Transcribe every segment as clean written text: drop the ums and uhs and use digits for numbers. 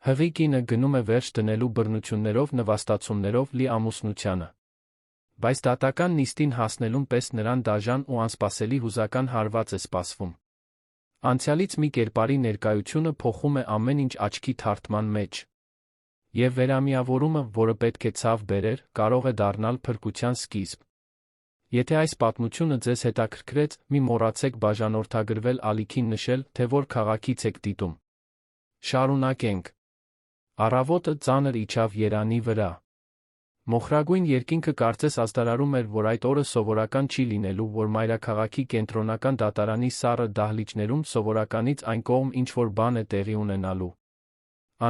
Հղի կինը գնում է վերջ դնելու բռնություններով նվաստացումներով լի ամուսնությանը։ Բայց դատական նիստին հասնելուն պես նրան դաժան ու անսպասելի հուզական հարված է սպասվում։ Անցյալից մի կերպարի ներկայությունը փոխում է ամեն ինչ աչքի թարթման մեջ։ Եվ վերամիավորումը, որը պետք է ցավ բերեր, կարող է դառնալ փրկության սկիզբ։ Եթե այս պատմությունը ձեզ հետաքրքրեց, մի մոռացեք բաժանորդագրվել ալիքին նշել, թե որ քաղաքից եք դիտում։ Շարունակենք։ Առավոտը ծանր իջավ Երանի վրա։ Մոխրագույն երկինքը կարծես ազդարարում էր, որ այդ օրը սովորական չի լինելու, որ մայրաքաղաքի կենտրոնական դատարանի սառը դահլիճներում սովորականից այն կողմ ինչ-որ բան է տեղի ունենալու։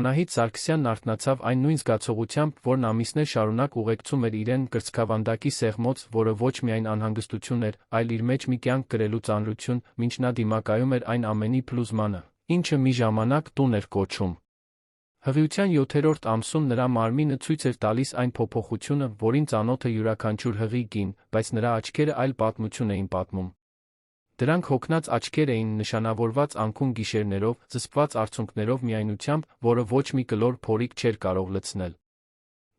Անահիտ Սարգսյանն արթնացավ այն նույն զգացողությամբ, որն ամիսներ շարունակ ուղեկցում էր իրեն կրծքավանդակի սեղմոց, որը ոչ միայն անհանգստություն էր, այլ իր մեջ մի կյանք կրելու ծանրություն, մինչ նա դիմակայում էր այն ամենի փլուզմանը, ինչը մի ժամանակ տուն էր կոչում։ Հղիության 7-րդ ամսում նրա մարմինը ցույց էր տալիս այն փոփոխությունը, որին ծանոթ է յուրաքանչյուր հղի կին, բայց նրա աչքերը այլ պատմություն էին պատմում։ Դրանք հոգնած աչքեր էին, նշանավորված անքուն գիշերներով, զսպված արցունքներով միայնությամբ, որը ոչ մի կլոր փորիկ չէր կարող լցնել։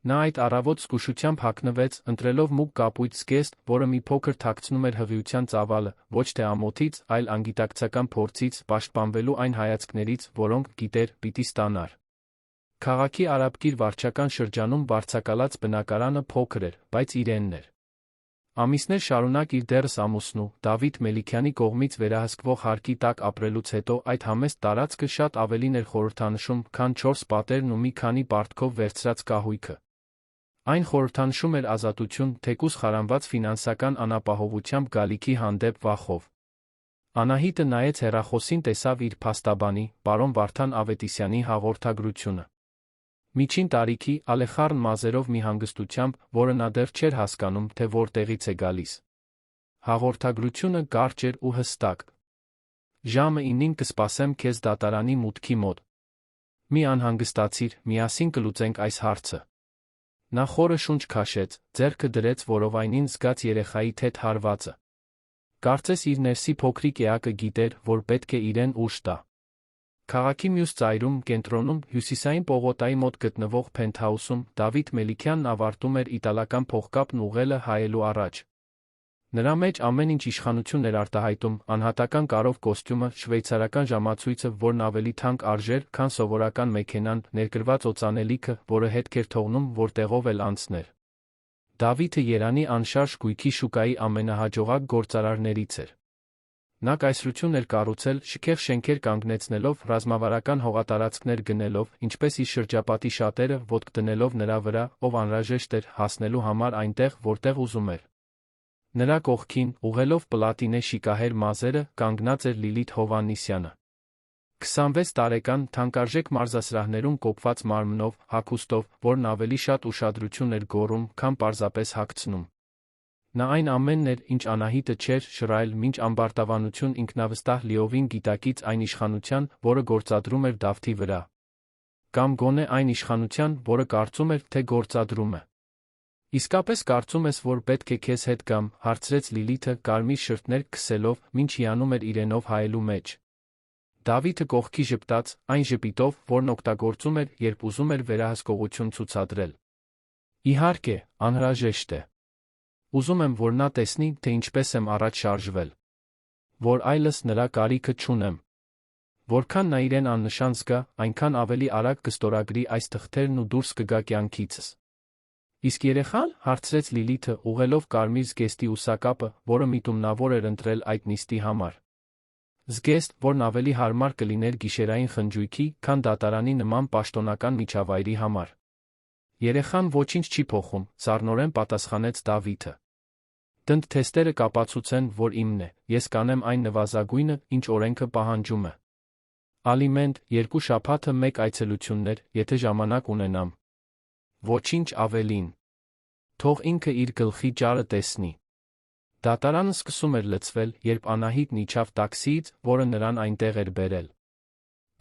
Նա այդ առավոտ զգուշությամբ հագնվեց, ընտրելով մուգ կապույտ զգեստ, որը մի փոքր թաքցնում էր հղիության ծավալը, ոչ թե ամոթից, այլ անգիտակցական փորձից, պաշտպանվելու այն հայացքներից, որոնք, գիտեր, պիտի ստանար։ Քաղաքի արաբկիր վարչական շրջանում վարձակալած բնակարանը փոքր էր, բայց իրենն էր։ Ամիսներ շարունակ իր դեռս ամուսնու, Դավիթ Մելիքյանի կողմից վերահսկվող հարկի տակ ապրելուց հետո այդ համեստ տարածքը շատ ավելին էր խորհրդանշում, քան 4 պատերն ու մի քանի պարտքով վերցրած կահույքը։ Այն խորհրդանշում էր ազատություն, թեկուզ խարանված ֆինանսական անապահովությամբ գալիքի հանդեպ վախով։ Անահիտը նայեց հեռախոսին, տեսավ իր փաստաբանի, պարոն Վարդան Ավետիսյանի հաղորդագրությունը։ Միջին տարիքի, ալեխառն մազերով մի հանգստությամբ, որը նա դեռ չէր հասկանում, թե որտեղից է գալիս։ Հաղորդագրությունը կարճ էր ու հստակ։ Ժամը 9-ին կսպասեմ քեզ դատարանի մուտքի մոտ։ Մի անհանգստացիր, միասին կլուծենք այս հարցը։ Նա խորը շունչ քաշեց, ձեռքը դրեց որովայնին զգաց երեխայի թեթ հարվածը։ Կարծես իր ներսի փոքրիկ էակը գիտեր, որ պետք է իրեն ուժ տա։ Քաղաքի մյուս ծայրում, կենտրոնում, հյուսիսային պողոտայի մոտ գտնվող փենթհաուսում, Դավիթ Մելիքյանն ավարտում էր իտալական փողկապն ուղղելը հայելու առաջ։ Նրա մեջ ամեն ինչ իշխանություն էր արտահայտում, անհատական կարով կոստյումը, շվեյցարական ժամացույցը, որն ավելի թանկ արժեր, քան սովորական մեքենան, ներկրված օծանելիքը, որը հետք էր թողնում, որտեղով էլ անցներ։ Դավիթը Երանի անշարժ գույքի շուկայի ամենահաջողակ գործարարներից էր։ Նա կայսրություն էր կառուցել, շքեղ շենքեր կանգնեցնելով, ռազմավարական հողատարածքներ գնելով, ինչպես իր շրջապատի շատերը, ոտք դնելով նրա վրա, ով անհրաժեշտ էր, հասնելու համար այնտեղ, որտեղ ուզում էր։ Նրա կողքին, ուղղելով պլատինե շիկահեր մազերը, կանգնած էր Լիլիթ Հովհաննիսյանը։ 26 տարեկան, թանկարժեք մարզասրահներում կոփված մարմնով, հագուստով, որն ավելի շատ ուշադրություն էր գոռում, քան պարզապես հագցնում։ Նա այն ամենն էր, ինչ Անահիտը չէր շռայլ, մինչ ամբարտավանություն ինքնավստահ լիովին գիտակից այն իշխանության, որը գործադրում էր Դավթի վրա։ Կամ գոնե այն իշխանության, որը կարծում էր, թե գործադրում է։ Իսկապես կարծում ես, որ պետք է քեզ հետ գամ, հարցրեց Լիլիթը, կարմիր շրթներ քսելով, մինչ հիանում էր իրենով հայելու մեջ։ Դավիթը կողքի ժպտաց, այն ժպիտով, որն օգտագործում էր, երբ ուզում էր վերահսկողություն ցուցադրել։ Իհարկե, անհրաժեշտ է։ Ուզում եմ, որ նա տեսնի, թե ինչպես եմ առաջ շարժվել։ Որ այլս նրա կարիքը չունեմ։ Որքան նա իրեն աննշան զգա, այնքան ավելի արագ կստորագրի այս թղթերն ու դուրս կգա կյանքիցս։ Իսկ երեխան, հարցրեց Լիլիթը, ուղղելով կարմիր զգեստի ուսակապը, որը միտումնավոր էր ընտրել այդ նիստի համար։ Զգեստ, որն ավելի հարմար կլիներ գիշերային խնջույքի, քան դատարանի նման պաշտոնական միջավայրի համար։ Երեխան ոչինչ չի փոխում, սառնորեն պատասխանեց Դավիթը։ Դնդ թեստերը կապացուցեն, որ իմն է, ես կանեմ այն նվազագույնը, ինչ օրենքը պահանջում է։ Ալիմենտ, 2 շաբաթը 1 այցելություններ, եթե ժամանակ ունենամ։ Ոչինչ ավելին։ Թող ինքը իր գլխի ճարը տեսնի։ Դատարանը սկսում էր լցվել, երբ Անահիտն իջավ տաքսիից, որը նրան այնտեղ էր բերել։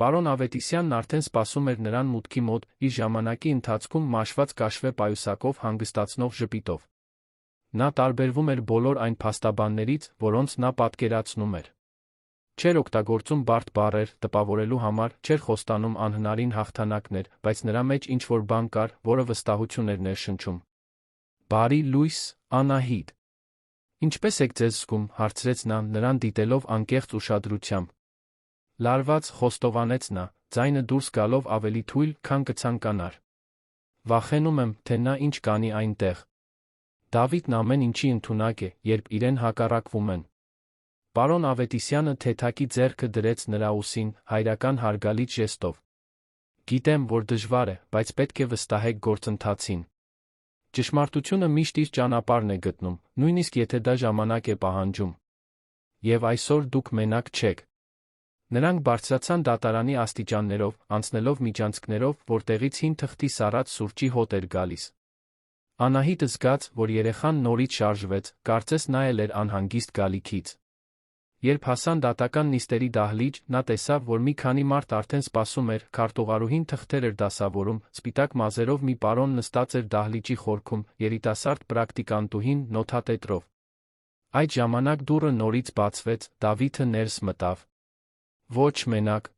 Պարոն Ավետիսյանն արդեն սպասում էր նրան մուտքի մոտ, իր ժամանակի ընթացքում մաշված կաշվե պայուսակով հանգստացնող ժպիտով։ Նա տարբերվում էր բոլոր այն փաստաբաններից, որոնց նա պատկերացնում էր։ Չէր օգտագործում բարդ բառեր տպավորելու համար, չէր խոստանում անհնարին հաղթանակներ, բայց նրա մեջ ինչ-որ բան կար, որը վստահություն էր ներշնչում։ «Բարի լույս, Անահիտ։ Ինչպե՞ս եք ձեզ զգում», հարցրեց նա, նրան դիտելով անկեղծ ուշադրությամբ։ «Լարված», խոստովանեց նա, ձայնը դուրս գալով ավելի թույլ, քան կցանկանար։ «Վախենում եմ, թե նա ինչ կանի այնտեղ։ Դավիթն ամեն ինչի ընդունակ է, երբ իրեն հակառակվում են»։ Պարոն Ավետիսյանը թեթակի ձեռքը դրեց նրա ուսին, հայրական հարգալից ժեստով։ «Գիտեմ, որ դժվար է, բայց պետք է վստահեք գործընթացին։ Ճշմարտությունը միշտ իր ճանապարհն է գտնում, նույնիսկ եթե դա ժամանակ է պահանջում։ Եվ այսօր դուք մենակ չեք»։ Նրանք բարձրացան դատարանի աստիճաններով, անցնելով միջանցքներով, որտեղից հին թղթի սառած սուրճի հոտ էր գալիս։ Անահիտը զգաց, որ երեխան նորից շարժվեց, կարծես նայել էր անհանգիստ գալիքից։ Երբ հասան դատական նիստերի դահլիճ, նա տեսավ, որ մի քանի մարդ արդեն սպասում էր, քարտուղարուհին թղթեր էր դասավորում, սպիտակ մազերով մի պարոն նստած էր դահլիճի խորքում, երիտասարդ պրակտիկանտուհին նոթատետրով։ Այդ ժամանակ դուռը նորից բացվեց, Դավիթը ներս մտավ։ Ոչ մենակ։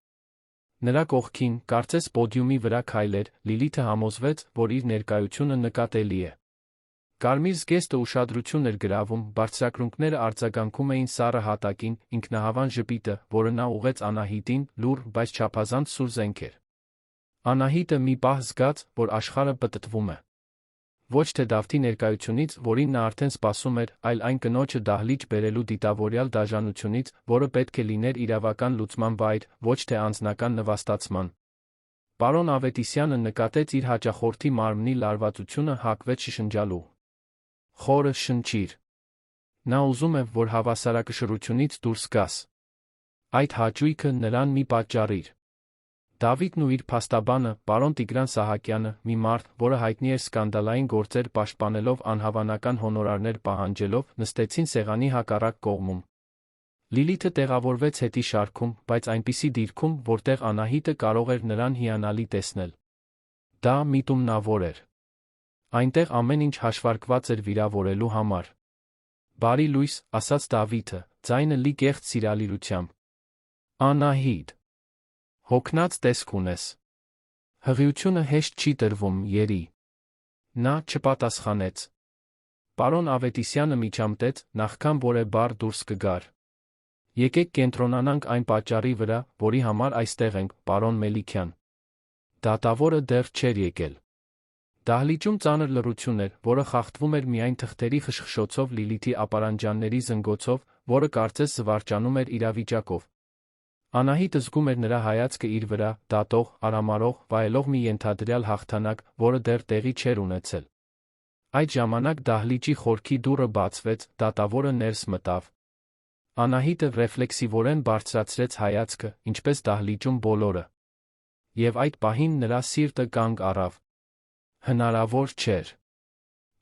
Նրա կողքին, կարծես պոդիումի վրա քայլեր, Լիլիթը համոզվեց, որ իր ներկայությունը նկատելի է։ Կարմիր զգեստը ուշադրություն էր գրավում, բարձրակրունկները արձագանքում էին սառը հատակին, ինքնահավան ժպիտը, որը նա ուղղեց Անահիտին, լուռ, բայց չափազանց սուր զենք էր։ Անահիտը մի պահ զգաց, որ աշխարհը պտտվում է։ Ոչ թե Դավթի ներկայությունից, որին նա արդեն սպասում էր, այլ այն կնոջը դահլիճ բերելու դիտավորյալ դաժանությունից, որը պետք է լիներ իրավական լուծման վայր, ոչ թե անձնական նվաստացման։ Պարոն Ավետիսյանը նկատեց իր հաճախորդի մարմնի լարվածությունը, հակվեց շշնջալու։ Խորը շնչիր։ Նա ուզում է, որ հավասարակշռությունից դուրս գաս։ Այդ հաճույքը նրան մի պատճառիր։ Դավիթն ու իր փաստաբանը, պարոն Տիգրան Սահակյանը, մի մարդ, որը հայտնի էր սկանդալային գործեր պաշտպանելով անհավանական հոնորարներ պահանջելով, նստեցին սեղանի հակառակ կողմում։ Լիլիթը տեղավորվեց հետի շարքում, բայց այնպիսի դիրքում, որտեղ Անահիտը կարող էր նրան հիանալի տեսնել։ Դա միտումնավոր էր։ Այնտեղ ամեն ինչ հաշվարկված էր վիրավորելու համար։ «Բարի լույս», ասաց Դավիթը, ձայնը լի կեղծ սիրալիրությամբ։ «Անահիտ, հոգնած տեսք ունես։ Հղիությունը հեշտ չի տրվում, երի»։ Նա չպատասխանեց։ Պարոն Ավետիսյանը միջամտեց, նախքան որևէ բառ դուրս կգար։ «Եկեք կենտրոնանանք այն պատճառի վրա, որի համար այստեղ ենք, պարոն Մելիքյան։ Դատավորը դեռ չէր եկել»։ Դահլիճում ծանր լռություն էր, որը խախտվում էր միայն թղթերի խշխշոցով, Լիլիթի ապարանջանների զնգոցով, որը կարծես զվարճանում էր իրավիճակով։ Անահիտը զգում էր նրա հայացքը իր վրա, դատող, արամարող, վայելող մի ենթադրյալ հաղթանակ, որը դեռ տեղի չէր ունեցել։ Այդ ժամանակ դահլիճի խորքի դուռը բացվեց, դատավորը ներս մտավ։ Անահիտը ռեֆլեքսիվորեն բարձրացրեց հայացքը, ինչպես դահլիճում բոլորը։ Եվ այդ պահին նրա սիրտը կանգ առավ։ Հնարավոր չէր։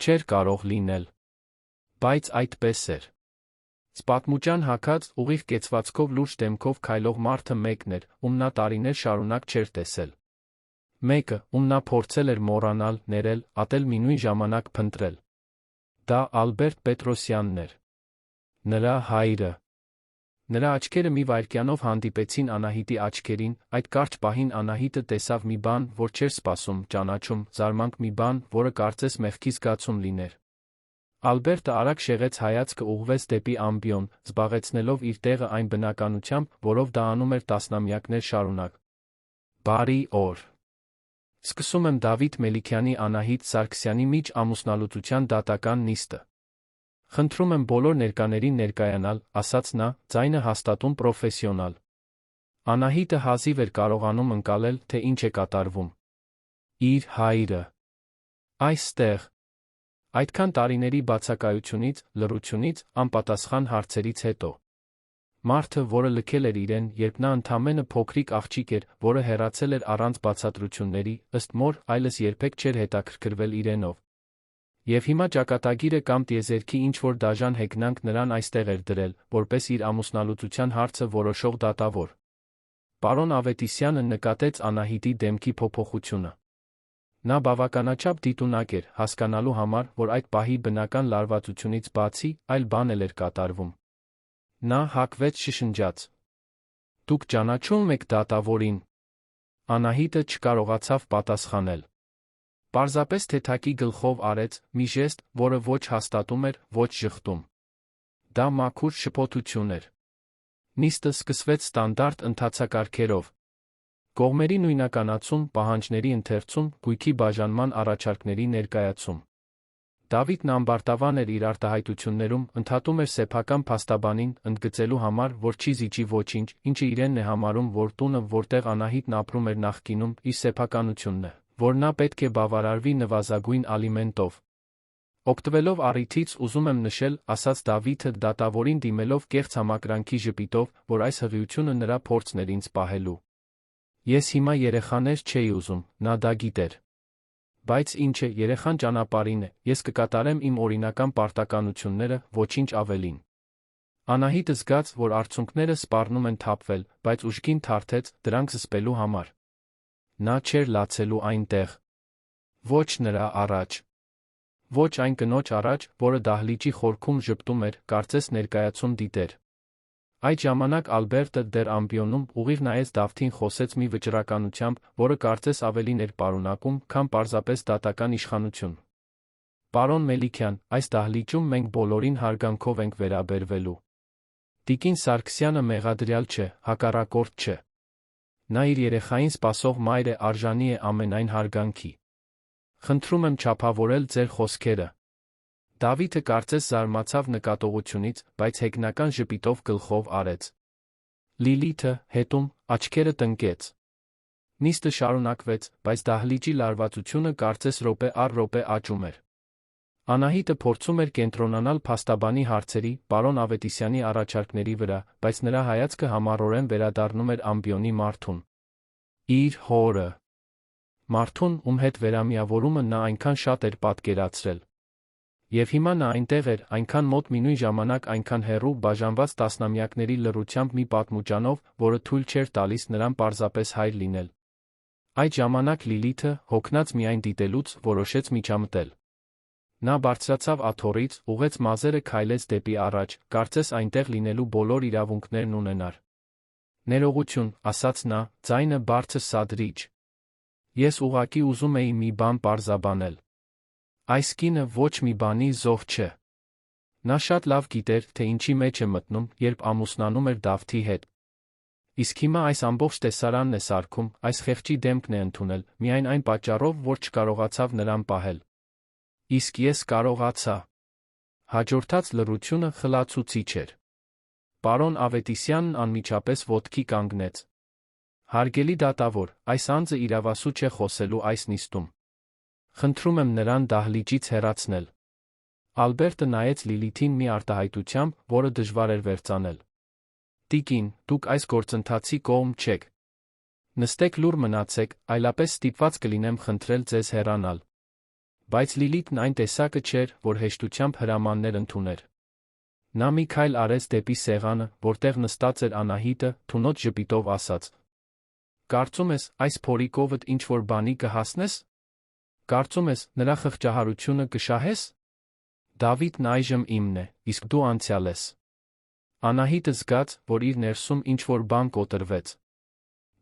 Չէր կարող լինել։ Բայց այդպես էր։ Սպատմուճան հագած, ուղիղ կեցվածքով լուրջ դեմքով քայլող մարդը մեկն էր, ում նա տարիներ շարունակ չէր տեսել։ Մեկը, ում նա փորձել էր մոռանալ, ներել, ատել մի նույն ժամանակ փնտրել։ Դա Ալբերտ Պետրոսյանն էր։ Նրա հայրը։ Նրա աչքերը մի վայրկյանով հանդիպեցին Անահիտի աչքերին, այդ կարճ պահին Անահիտը տեսավ մի բան, որ չէր սպասում, ճանաչում, զարմանք մի բան, որը կարծես մեղքի զգացում լիներ։ Ալբերտը արագ շեղեց հայացքը, ուղղվեց դեպի ամբիոն, զբաղեցնելով իր տեղը այն բնականությամբ, որով դա անում էր տասնամյակներ շարունակ։ Բարի օր։ Սկսում եմ Դավիթ Մելիքյանի Անահիտ Սարգսյանի միջ ամուսնալուծության դատական նիստը։ Խնդրում եմ բոլոր ներկաներին ներկայանալ, ասաց նա, ձայնը հաստատուն պրոֆեսիոնալ։ Անահիտը հազիվ էր կարողանում ընկալել, թե ինչ է կատարվում։ Իր հայրը։ Այստեղ։ Այդքան տարիների բացակայությունից, լռությունից, անպատասխան հարցերից հետո։ Մարդը, որը լքել էր իրեն, երբ նա ընդամենը փոքրիկ աղջիկ էր, որը հեռացել էր առանց բացատրությունների, ըստ մոր, այլս երբեք չէր հետաքրքրվել իրենով։ Եվ հիմա ճակատագիրը կամ տիեզերքի ինչ-որ դաժան հեգնանք նրան այստեղ էր դրել, որպես իր ամուսնալուծության հարցը որոշող դատավոր։ Պարոն Ավետիսյանը նկատեց Անահիտի դեմքի փոփոխությունը։ Նա բավականաչափ դիտունակ էր, հասկանալու համար, որ այդ պահի բնական լարվածությունից բացի, այլ բան էլ էր կատարվում։ Նա հակվեց, շշնջաց. Դուք ճանաչում եք դատավորին։ Անահիտը չկարողացավ պատասխանել։ Պարզապես թեթակի գլխով արեց մի ժեստ, որը ոչ հաստատում էր, ոչ ժխտում։ Դա մաքուր շփոթություն էր։ Նիստը սկսվեց ստանդարտ ընթացակարգերով։ Կողմերի նույնականացում, պահանջների ընթերցում, գույքի բաժանման առաջարկների ներկայացում։ Դավիթն ամբարտավան էր իր արտահայտություններում, ընդհատում էր սեփական փաստաբանին, ընդգծելու համար, որ չի զիջի ոչինչ, ինչը իրենն է համարում, որ տունը, որտեղ Անահիտն ապրում էր նախկինում, իր սեփականությունն է, որ նա պետք է բավարարվի նվազագույն ալիմենտով։ Օգտվելով առիթից ուզում եմ նշել, ասաց Դավիթը դատավորին դիմելով կեղծ համակրանքի ժպիտով, որ այս հղիությունը նրա փորձն էր ինձ պահելու։ Ես հիմա երեխաներ չէի ուզում, նա դա գիտեր։ Բայց ինչ է, երեխան ճանապարհին է, ես կկատարեմ իմ օրինական պարտականությունները, ոչինչ ավելին։ Անահիտը զգաց, որ արցունքները սպառնում են թափվել, բայց ուժգին թարթեց, դրանք զսպելու համար։ Նա չէր լացելու այնտեղ։ Ոչ նրա առաջ։ Ոչ այն կնոջ առաջ, որը դահլիճի խորքում ժպտում էր, կարծես ներկայացում դիտեր։ Այդ ժամանակ Ալբերտը դեռ ամբիոնում ուղիղ նայեց Դավթին, խոսեց մի վճռականությամբ, որը կարծես ավելին էր պարունակում, քան պարզապես դատական իշխանություն։ Պարոն Մելիքյան, այս դահլիճում մենք բոլորին հարգանքով ենք վերաբերվելու։ Տիկին Սարգսյանը մեղադրյալ չէ, հակառակորդ չէ։ Նա իր երեխային սպասող մայր է, արժանի է ամենայն հարգանքի։ Խնդրում եմ չափավորել ձեր խոսքերը։ Դավիթը կարծես զարմացավ նկատողությունից, բայց հեգնական ժպիտով գլխով արեց։ Լիլիթը, հետում, աչքերը տնկեց։ Նիստը շարունակվեց, բայց դահլիճի լարվածությունը կարծես րոպե առ րոպե աճում էր։ Անահիտը փորձում էր կենտրոնանալ փաստաբանի հարցերի, պարոն Ավետիսյանի առաջարկների վրա, բայց նրա հայացքը համառորեն վերադառնում էր ամբիոնի մարդուն։ Իր հորը։ Մարդուն, ում հետ վերամիավորումը նա այնքան շատ էր պատկերացրել։ Եվ հիմա նա այնտեղ էր, այնքան մոտ մի նույն ժամանակ այնքան հեռու, բաժանված տասնամյակների լռությամբ մի պատմուճանով, որը թույլ չէր տալիս նրան պարզապես հայր լինել։ Այդ ժամանակ Լիլիթը, հոգնած միայն դիտելուց, որոշեց միջամտել։ Նա բարձրացավ աթոռից, ուղղեց մազերը, քայլեց դեպի առաջ, կարծես այնտեղ լինելու բոլոր իրավունքներն ունենար։ Ներողություն, ասաց նա, ձայնը բարձր սադրիչ։ Ես ուղղակի ուզում էի մի բան պարզաբանել։ Այս կինը ոչ մի բանի զոհ չէ։ Նա շատ լավ գիտեր, թե ինչի մեջ է մտնում, երբ ամուսնանում էր Դավթի հետ։ Իսկ հիմա այս ամբողջ տեսարանն է սարքում, այս խեղճի դեմքն է ընդունել, միայն այն պատճառով, որ չկարողացավ նրան պահել։ Իսկ ես կարողացա։ Հաջորդած լռությունը խլացուցիչ էր։ Պարոն Ավետիսյանն անմիջապես ոտքի կանգնեց։ Հարգելի դատավոր, այս անձը իրավասու չէ խոսելու այս նիստում։ Խնդրում եմ նրան դահլիճից հեռացնել։ Ալբերտը նայեց Լիլիթին մի արտահայտությամբ, որը դժվար էր վերծանել։ Տիկին, դուք այս գործընթացի կողմ չեք։ Նստեք լուռ մնացեք, այլապես ստիպված կլինեմ խնդրել ձեզ հեռանալ։ Բայց Լիլիթն այն տեսակը չէր, որ հեշտությամբ հրամաններ ընդուներ։ Նա մի քայլ արեց դեպի սեղանը, որտեղ նստած էր Անահիտը, թունոտ ժպիտով ասաց. Կարծում ես, այս փորիկովդ ինչ-որ բանի կհասնես։ Կարծում ես, նրա խղճահարությունը կշահես։ Դավիթն այժմ իմն է, իսկ դու անցյալ ես։ Անահիտը զգաց, որ իր ներսում ինչ-որ բան կոտրվեց։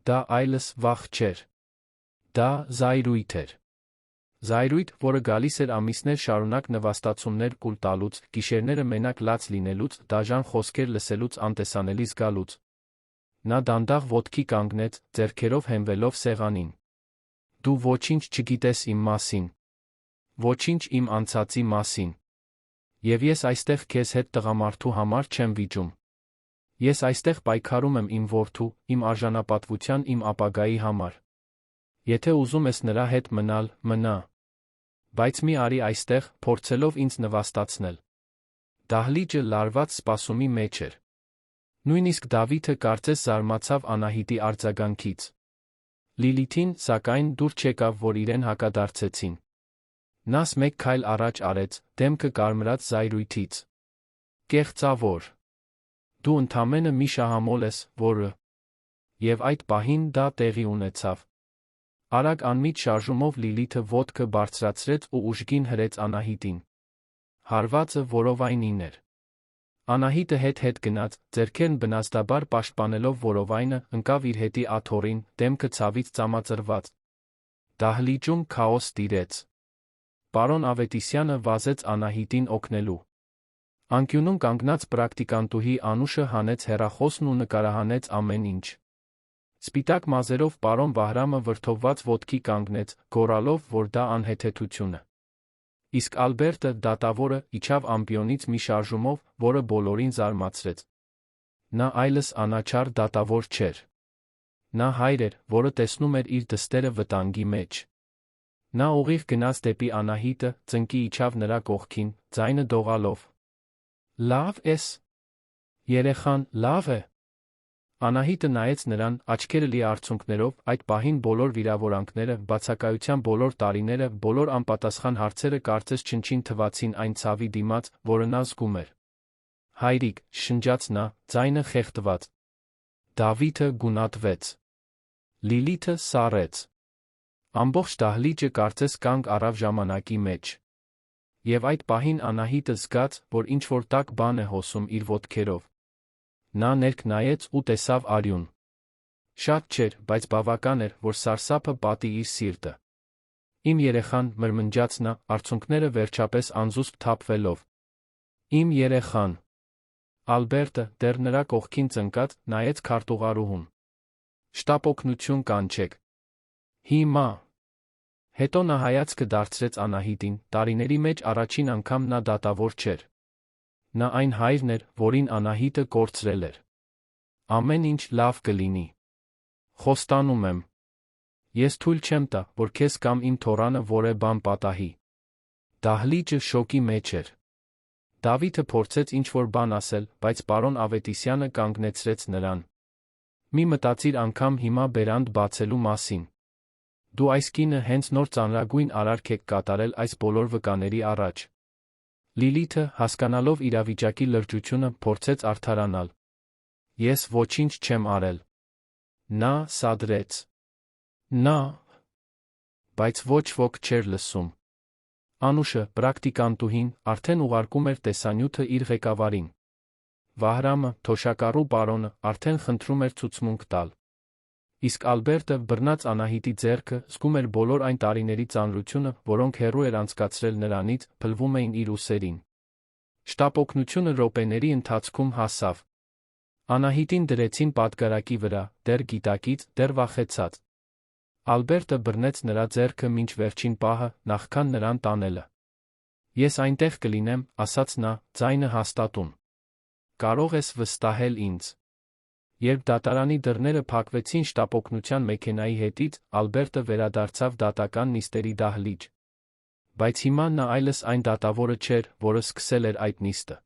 Դա այլս վախ չէր։ Դա զայրույթ էր։ Զայրույթ, որը գալիս էր ամիսներ շարունակ նվաստացումներ կուլ տալուց, գիշերները մենակ լաց լինելուց, դաժան խոսքեր լսելուց, անտեսանելի զգալուց։ Նա դանդաղ ոտքի կանգնեց, ձեռքերով հենվելով սեղանին։ Դու ոչինչ չգիտես իմ մասին։ Ոչինչ իմ անցածի մասին։ Եվ ես այստեղ քեզ հետ տղամարդու համար չեմ վիճում։ Ես այստեղ պայքարում եմ իմ որդու, իմ արժանապատվության, իմ ապագայի համար։ Եթե ուզում ես նրա հետ մնալ, մնա։ Բայց մի արի այստեղ, փորձելով ինձ նվաստացնել։ Դահլիճը լարված սպասումի մեջ էր։ Նույնիսկ Դավիթը կարծես զարմացավ Անահիտի արձագանքից։ Լիլիթին, սակայն, դուր չեկավ, որ իրեն հակադարձեցին։ Նա մեկ քայլ առաջ արեց, դեմքը կարմրած զայրույթից։ Կեղծավոր։ Դու ընդամենը մի շահամոլ ես, որը… Եվ այդ պահին դա տեղի ունեցավ։ Արագ անմիջ շարժումով Լիլիթը ոտքը բարձրացրեց ու ուժգին հրեց Անահիտին։ Հարվածը որովայնին էր։ Անահիտը հետ գնաց, ձեռքերն բնազդաբար պաշտպանելով որովայնը, ընկավ իր հետի աթոռին, դեմքը ցավից ծամածրված։ Դահլիճում քաոս տիրեց։ Պարոն Ավետիսյանը վազեց Անահիտին օգնելու։ Անկյունում կանգնած պրակտիկանտուհի Անուշը հանեց հեռախոսն ու նկարահանեց ամեն ինչ։ Սպիտակ մազերով պարոն Վահրամը վրդովված ոտքի կանգնեց, գոռալով, որ դա անհեթեթություն է։ Իսկ Ալբերտը, դատավորը, իջավ ամբիոնից մի շարժումով, որը բոլորին զարմացրեց։ Նա այլս անաչառ դատավոր չէր։ Նա հայր էր, որը տեսնում էր իր դստերը վտանգի մեջ։ Նա ուղիղ գնաց դեպի Անահիտը, ծնկի իջավ նրա կողքին, ձայնը դողալով. «Լավ ես։ Երեխան լավ է»։ Անահիտը նայեց նրան, աչքերը լի արցունքներով, այդ պահին բոլոր վիրավորանքները, բացակայության բոլոր տարիները, բոլոր անպատասխան հարցերը կարծես չնչին թվացին այն ցավի դիմաց, որը նա զգում էր։ «Հայրիկ», շնջաց նա, ձայնը խեղդված։ Դավիթը գունատվեց։ Լիլիթը սառեց։ Ամբողջ դահլիճը կարծես կանգ առավ ժամանակի մեջ։ Եվ այդ պահին Անահիտը զգաց, որ ինչ-որ տաք բան է հոսում իր ոտքերով։ Նա ներք նայեց ու տեսավ արյուն։ Շատ չէր, բայց բավական էր, որ սարսափը պատի իր սիրտը։ «Իմ երեխան», մրմնջաց նա, արցունքները վերջապես անզուսպ թափվելով։ «Իմ երեխան»։ Ալբերտը, դեռ նրա կողքին ծնկած, նայեց քարտուղարուհուն։ «Շտապ օգնություն կանչեք»։ «Հիմա»։ Հետո նա հայացքը դարձրեց Անահիտին, տարիների մեջ առաջին անգամ նա դատավոր չէր։ Նա այն հայրն էր, որին Անահիտը կորցրել էր։ «Ամեն ինչ լավ կլինի։ Խոստանում եմ։ Ես թույլ չեմ տա, որ քեզ կամ իմ թոռանը որևէ բան պատահի»։ Դահլիճը շոկի մեջ էր։ Դավիթը փորձեց ինչ-որ բան ասել, բայց պարոն Ավետիսյանը կանգնեցրեց նրան։ «Մի մտածիր անգամ հիմա բերանդ բացելու մասին։ Դու այս կինը հենց նոր ծանրագույն արարք եք կատարել այս բոլոր վկաների առաջ»։ Լիլիթը, հասկանալով իրավիճակի լրջությունը, փորձեց արդարանալ։ «Ես ոչինչ չեմ արել»։ Նա սադրեց։ Նա։ Բայց ոչ ոք չէր լսում։ Անուշը, պրակտիկանտուհին, արդեն ուղարկում էր տեսանյութը իր ղեկավարին։ Վահրամը, թոշակառու պարոնը, արդեն խնդրում էր ցուցմունք տալ։ Իսկ Ալբերտը, բռնած Անահիտի ձեռքը, զգում էր բոլոր այն տարիների ծանրությունը, որոնք հեռու էր անցկացրել նրանից, փլվում էին իր ուսերին։ Շտապ օգնությունը րոպեների ընթացքում հասավ։ Անահիտին դրեցին պատգարակի վրա, դեռ գիտակից, դեռ վախեցած։ Ալբերտը բռնեց նրա ձեռքը մինչ վերջին պահը, նախքան նրան տանելը։ «Ես այնտեղ կլինեմ», ասաց նա, ձայնը հաստատուն։ «Կարող ես վստահել ինձ»։ Երբ դատարանի դռները փակվեցին շտապօգնության մեքենայի հետից, Ալբերտը վերադարձավ դատական նիստերի դահլիճ։ Բայց հիմա նա այլս այն դատավորը չէր, որը սկսել էր այդ նիստը։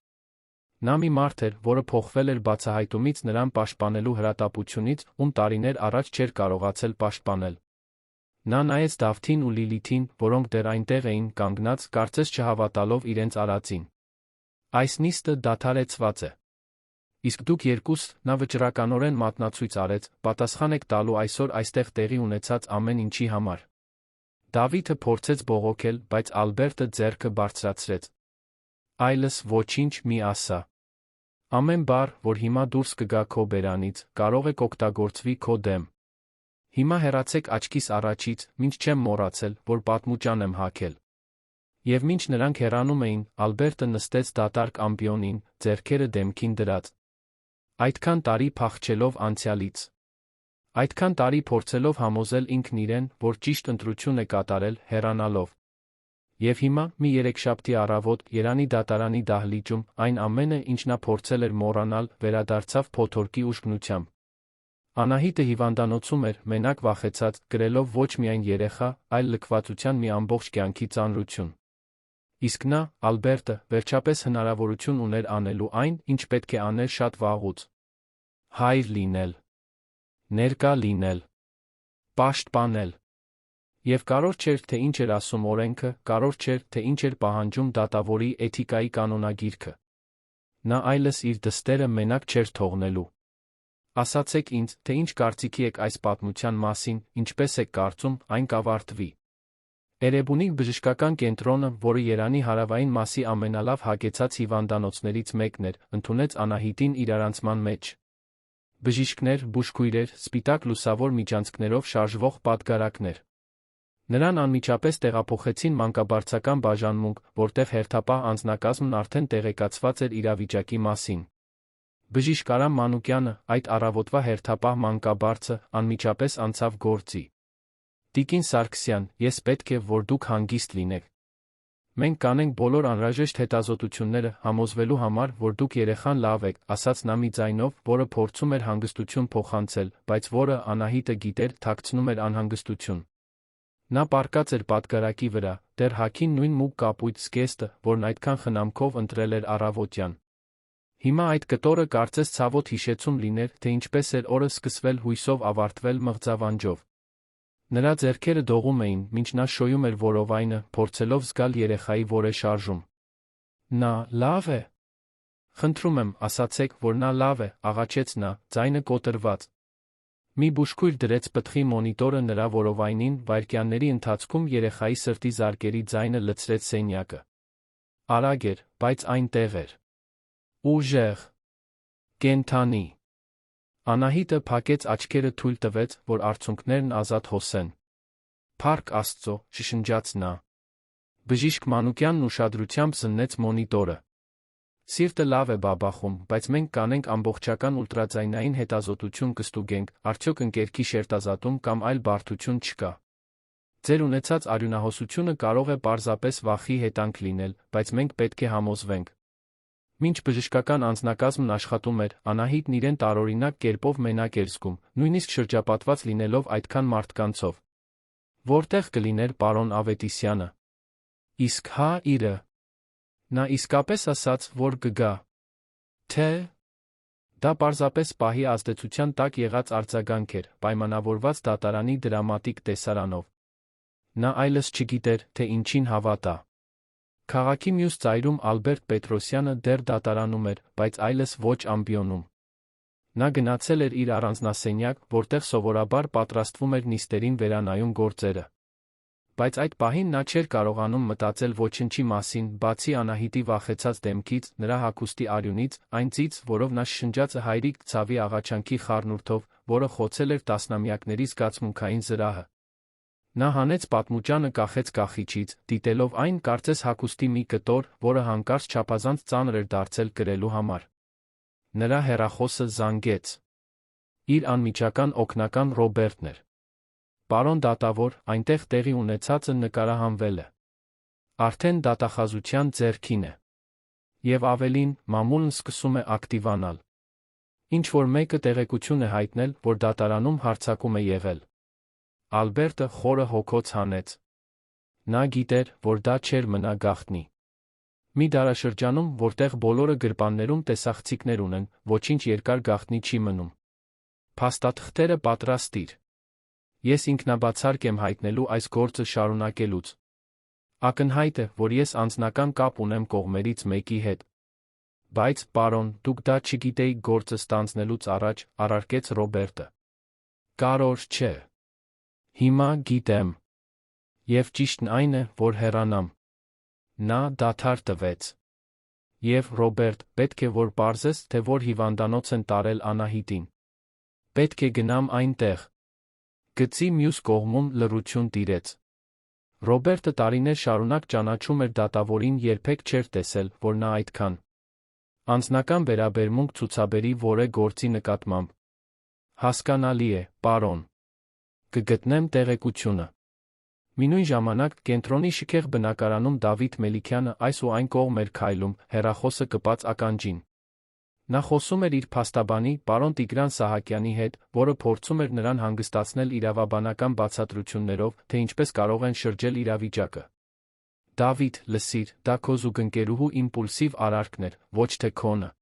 Նա մի մարդ էր, որը փոխվել էր բացահայտումից նրան պաշտպանելու հրատապությունից, ում տարիներ առաջ չէր կարողացել պաշտպանել։ Նա նայեց Դավթին ու Լիլիթին, որոնք դեռ այնտեղ էին կանգնած, կարծես չհավատալով իրենց արածին։ «Այս նիստը դադարեցված է։ Իսկ դուք երկուս», նա վճռականորեն մատնացույց արեց, «պատասխան եք տալու այսօր այստեղ տեղի ունեցած ամեն ինչի համար»։ Դավիթը փորձեց բողոքել, բայց Ալբերտը ձեռքը բարձրացրեց։ «Այլս ոչինչ մի ասա։ Ամեն բառ, որ հիմա դուրս կգա քո բերանից, կարող է օգտագործվի քո դեմ։ Հիմա հեռացեք աչքիս առաջից, մինչ չեմ մոռացել, որ պատմուճան եմ հագել»։ Եվ մինչ նրանք հեռանում էին, Ալբերտը նստեց դատարկ ամբիոնին, ձեռքերը դեմքին դրած։ Այդքան տարի փախչելով անցյալից։ Այդքան տարի փորձելով համոզել ինքն իրեն, որ ճիշտ ընտրություն է կատարել, հեռանալով։ Եվ հիմա, մի երեքշաբթի առավոտ, Երանի դատարանի դահլիճում, այն ամենը, ինչ նա փորձել էր մոռանալ, վերադարձավ փոթորկի ուժգնությամբ։ Անահիտը հիվանդանոցում էր, մենակ վախեցած, կրելով ոչ միայն երեխա, այլ լքվածության մի ամբողջ կյանքի ծանրություն։ Իսկ նա, Ալբերտը, վերջապես հնարավորություն ուներ անելու այն, ինչ պետք է աներ շատ վաղուց։ Հայր լինել։ Ներկա լինել։ Պաշտպանել։ Եվ կարող չէր, թե ինչ էր ասում օրենքը, կարող չէր, թե ինչ էր պահանջում դատավորի էթիկայի կանոնագիրքը։ Նա այլս իր դստերը մենակ չէր թողնելու։ Ասացեք ինձ, թե ինչ կարծիքի եք այս պատմության մասին, ինչպես եք կարծում, այն կավարտվի։ Էրեբունի բժշկական կենտրոնը, որը Երանի հարավային մասի ամենալավ հագեցած հիվանդանոցներից մեկն էր, ընդունեց Անահիտին իրարանցման մեջ։ Բժիշկներ, բուժքույրեր, սպիտակ լուսավոր միջանցքներով շարժվող պատգարակներ։ Նրան անմիջապես տեղափոխեցին մանկաբարձական բաժանմունք, որտեղ հերթապահ անձնակազմն արդեն տեղեկացված էր իրավիճակի մասին։ Բժիշկ Արամ Մանուկյանը, այդ առավոտվա հերթապահ մանկաբարձը, անմիջապես անցավ գործի։ Տիկին Սարգսյան, ես պետք է, որ դուք հանգիստ լինեք։ Մենք կանենք բոլոր անհրաժեշտ հետազոտությունները համոզվելու համար, որ դուք երեխան լավ եք, ասաց նա մի ձայնով, որը փորձում էր հանգստություն փոխանցել, բայց որը Անահիտը գիտեր, թաքցնում էր անհանգստություն։ Նա պառկած էր պատգարակի վրա, դեռ հագին նույն մուգ կապույտ զգեստը, որն այդքան խնամքով ընտրել էր առավոտյան։ Հիմա այդ կտորը կարծես ցավոտ հիշեցում լիներ, թե ինչպես էր օրը սկսվել հույսով ավարտվել մղձավանջով։ Նրա ձեռքերը դողում էին, մինչ նա շոյում էր որովայնը, փորձելով զգալ երեխայի որ է շարժում։ Նա լավ է։ Խնդրում եմ, ասացեք, որ նա լավ է, աղաչեց նա, ձայնը կոտրված։ Մի բուժքույր դրեց պտղի մոնիտորը նրա որովայնին, վայրկյանների ընթացքում երեխայի սրտի զարկերի ձայնը լցրեց սենյակը։ Արագ էր, բայց այնտեղ էր։ Ուժեղ։ Կենդանի։ Անահիտը փակեց աչքերը, թույլ տվեց, որ արցունքներն ազատ հոսեն։ Փառք Աստծո, շշնջաց նա։ Բժիշկ Մանուկյանն ուշադրությամբ զննեց մոնիտորը։ Սիրտը լավ է բաբախում, բայց մենք կանենք ամբողջական ուլտրաձայնային հետազոտություն կստուգենք, արդյոք ընկերքի շերտազատում կամ այլ բարդություն չկա։ Ձեր ունեցած արյունահոսությունը կարող է պարզապես վախի հետանք լինել, բայց մենք պետք է համոզվենք։ Մինչ բժշկական անձնակազմն աշխատում էր, Անահիտն իրեն տարօրինակ կերպով մենակ էր զգում, նույնիսկ շրջապատված լինելով այդքան մարդկանցով։ Որտեղ կլիներ պարոն Ավետիսյանը։ Իսկ հա իրը։ Նա իսկապես ասաց, որ կգա։ Թե։ Դա պարզապես պահի ազդեցության տակ եղած արձագանք էր, պայմանավորված դատարանի դրամատիկ տեսարանով։ Նա այլս չգիտեր, թե ինչին հավատա։ Քաղաքի մյուս ծայրում Ալբերտ Պետրոսյանը դեռ դատարանում էր, բայց այլս ոչ ամբիոնում։ Նա գնացել էր իր առանձնասենյակ, որտեղ սովորաբար պատրաստվում էր նիստերին վերանայում գործերը։ Բայց այդ պահին նա չէր կարողանում մտածել ոչնչի մասին, բացի Անահիտի վախեցած դեմքից, նրա հագուստի արյունից, այն ծից, որով նա շշնջաց հայրիկ ցավի աղաչանքի խառնուրդով, որը խոցել էր տասնամյակների զգացմունքային զրահը։ Նա հանեց պատմուճանը, կախեց կախիչից, դիտելով այն, կարծես հագուստի մի կտոր, որը հանկարծ չափազանց ծանր էր դարձել կրելու համար։ Նրա հեռախոսը զանգեց։ Իր անմիջական օգնական Ռոբերտն էր։ Պարոն դատավոր, այնտեղ տեղի ունեցածը նկարահանվել է։ Արդեն դատախազության ձեռքին է։ Եվ ավելին, մամուլն սկսում է ակտիվանալ։ Ինչ-որ մեկը տեղեկություն է հայտնել, որ դատարանում հարձակում է եղել։ Ալբերտը խորը հոգոց հանեց։ Նա գիտեր, որ դա չէր մնա գաղտնի։ Մի դարաշրջանում, որտեղ բոլորը գրպաններում տեսախցիկներ ունեն, ոչինչ երկար գաղտնի չի մնում։ Փաստաթղթերը պատրաստիր։ Ես ինքնաբացարկ եմ հայտնելու այս գործը շարունակելուց։ Ակնհայտ է, որ ես անձնական կապ ունեմ կողմերից մեկի հետ։ Բայց, պարոն, դուք դա չգիտեիք գործը ստանձնելուց առաջ, առարկեց Ռոբերտը։ Կարոր չէ։ Հիմա գիտեմ։ Եվ ճիշտն այն է, որ հեռանամ։ Նա դադար տվեց։ Եվ, Ռոբերտ, պետք է որ պարզես, թե որ հիվանդանոց են տարել Անահիտին։ Պետք է գնամ այնտեղ։ Գծի մյուս կողմում լռություն տիրեց։ Ռոբերտը տարիներ շարունակ ճանաչում էր դատավորին, երբեք չէր տեսել, որ նա այդքան անձնական վերաբերմունք ցուցաբերի որևէ գործի նկատմամբ։ Հասկանալի է, պարոն։ Կգտնեմ տեղեկությունը։ Մինույն ժամանակ կենտրոնի շքեղ բնակարանում Դավիթ Մելիքյանը այս ու այն կողմ էր քայլում, հեռախոսը կպած ականջին։ Նա խոսում էր իր փաստաբանի, պարոն Տիգրան Սահակյանի հետ, որը փորձում էր նրան հանգստացնել իրավաբանական բացատրություններով, թե ինչպես կարող են շրջել իրավիճակը։ Դավիթ, լսիր, դա քո զուգընկերուհու իմպուլսիվ արարքն էր, ոչ թե քոնը։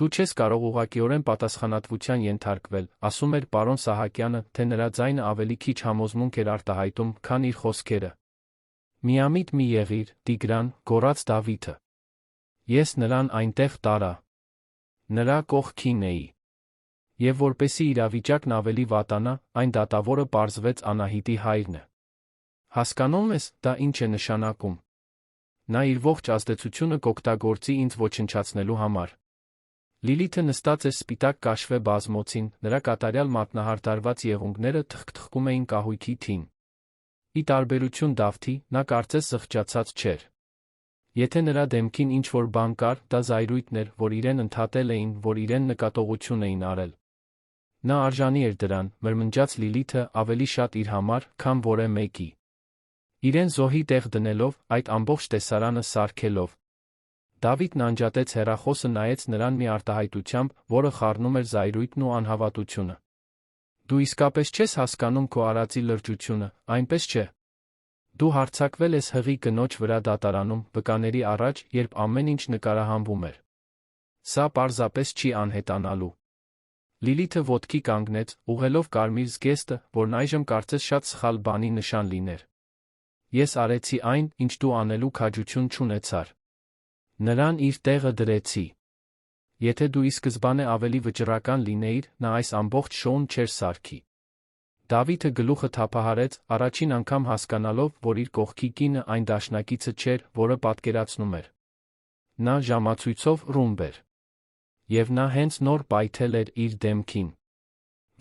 Դու չես կարող ուղղակիորեն պատասխանատվության ենթարկվել, ասում էր պարոն Սահակյանը, թե նրա ձայնը ավելի քիչ համոզմունք էր արտահայտում, քան իր խոսքերը։ Միամիտ մի եղիր, Տիգրան, գոռաց Դավիթը։ Ես նրան այնտեղ տարա։ Նրա կողքին էի։ Եվ որպեսի իրավիճակն ավելի վատանա, այն դատավորը պարզվեց Անահիտի հայրն է։ Հասկանում ես, դա ինչ է նշանակում։ Նա իր ողջ ազդեցությունը կօգտագործի ինձ ոչնչացնելու համար։ Լիլիթը նստած էր սպիտակ կաշվե բազմոցին, նրա կատարյալ մատնահարդարված եղունգները թխկթխկում էին կահույքի թին։ Ի տարբերություն Դավթի, նա կարծես զղջացած չէր։ Եթե նրա դեմքին ինչ-որ բան կար, դա զայրույթն էր, որ իրեն ընդհատել էին, որ իրեն նկատողություն էին արել։ Նա արժանի էր դրան, մրմնջաց Լիլիթը, ավելի շատ իր համար, քան որևէ մեկի։ Իրեն զոհի տեղ դնելով, այդ ամբողջ տեսարանը սարքելով։ Դավիթն անջատեց հեռախոսը, նայեց նրան մի արտահայտությամբ, որը խառնում էր զայրույթն ու անհավատությունը։ Դու իսկապես չես հասկանում քո արածի լրջությունը, այնպես չէ։ Դու հարձակվել ես հղի կնոջ վրա դատարանում, վկաների առաջ, երբ ամեն ինչ նկարահանվում էր։ Սա պարզապես չի անհետանալու։ Լիլիթը ոտքի կանգնեց, ուղղելով կարմիր զգեստը, որն այժմ կարծես շատ սխալ բանի նշան լիներ։ Ես արեցի այն, ինչ դու անելու քաջություն չունեցար։ Նրան իր տեղը դրեցի։ Եթե դու ի սկզբանե ավելի վճռական լինեիր, նա այս ամբողջ շոուն չէր սարքի։ Դավիթը գլուխը թափահարեց, առաջին անգամ հասկանալով, որ իր կողքի կինը այն դաշնակիցը չէր, որը պատկերացնում էր։ Նա ժամացույցով ռումբ էր։ Եվ նա հենց նոր պայթել էր իր դեմքին։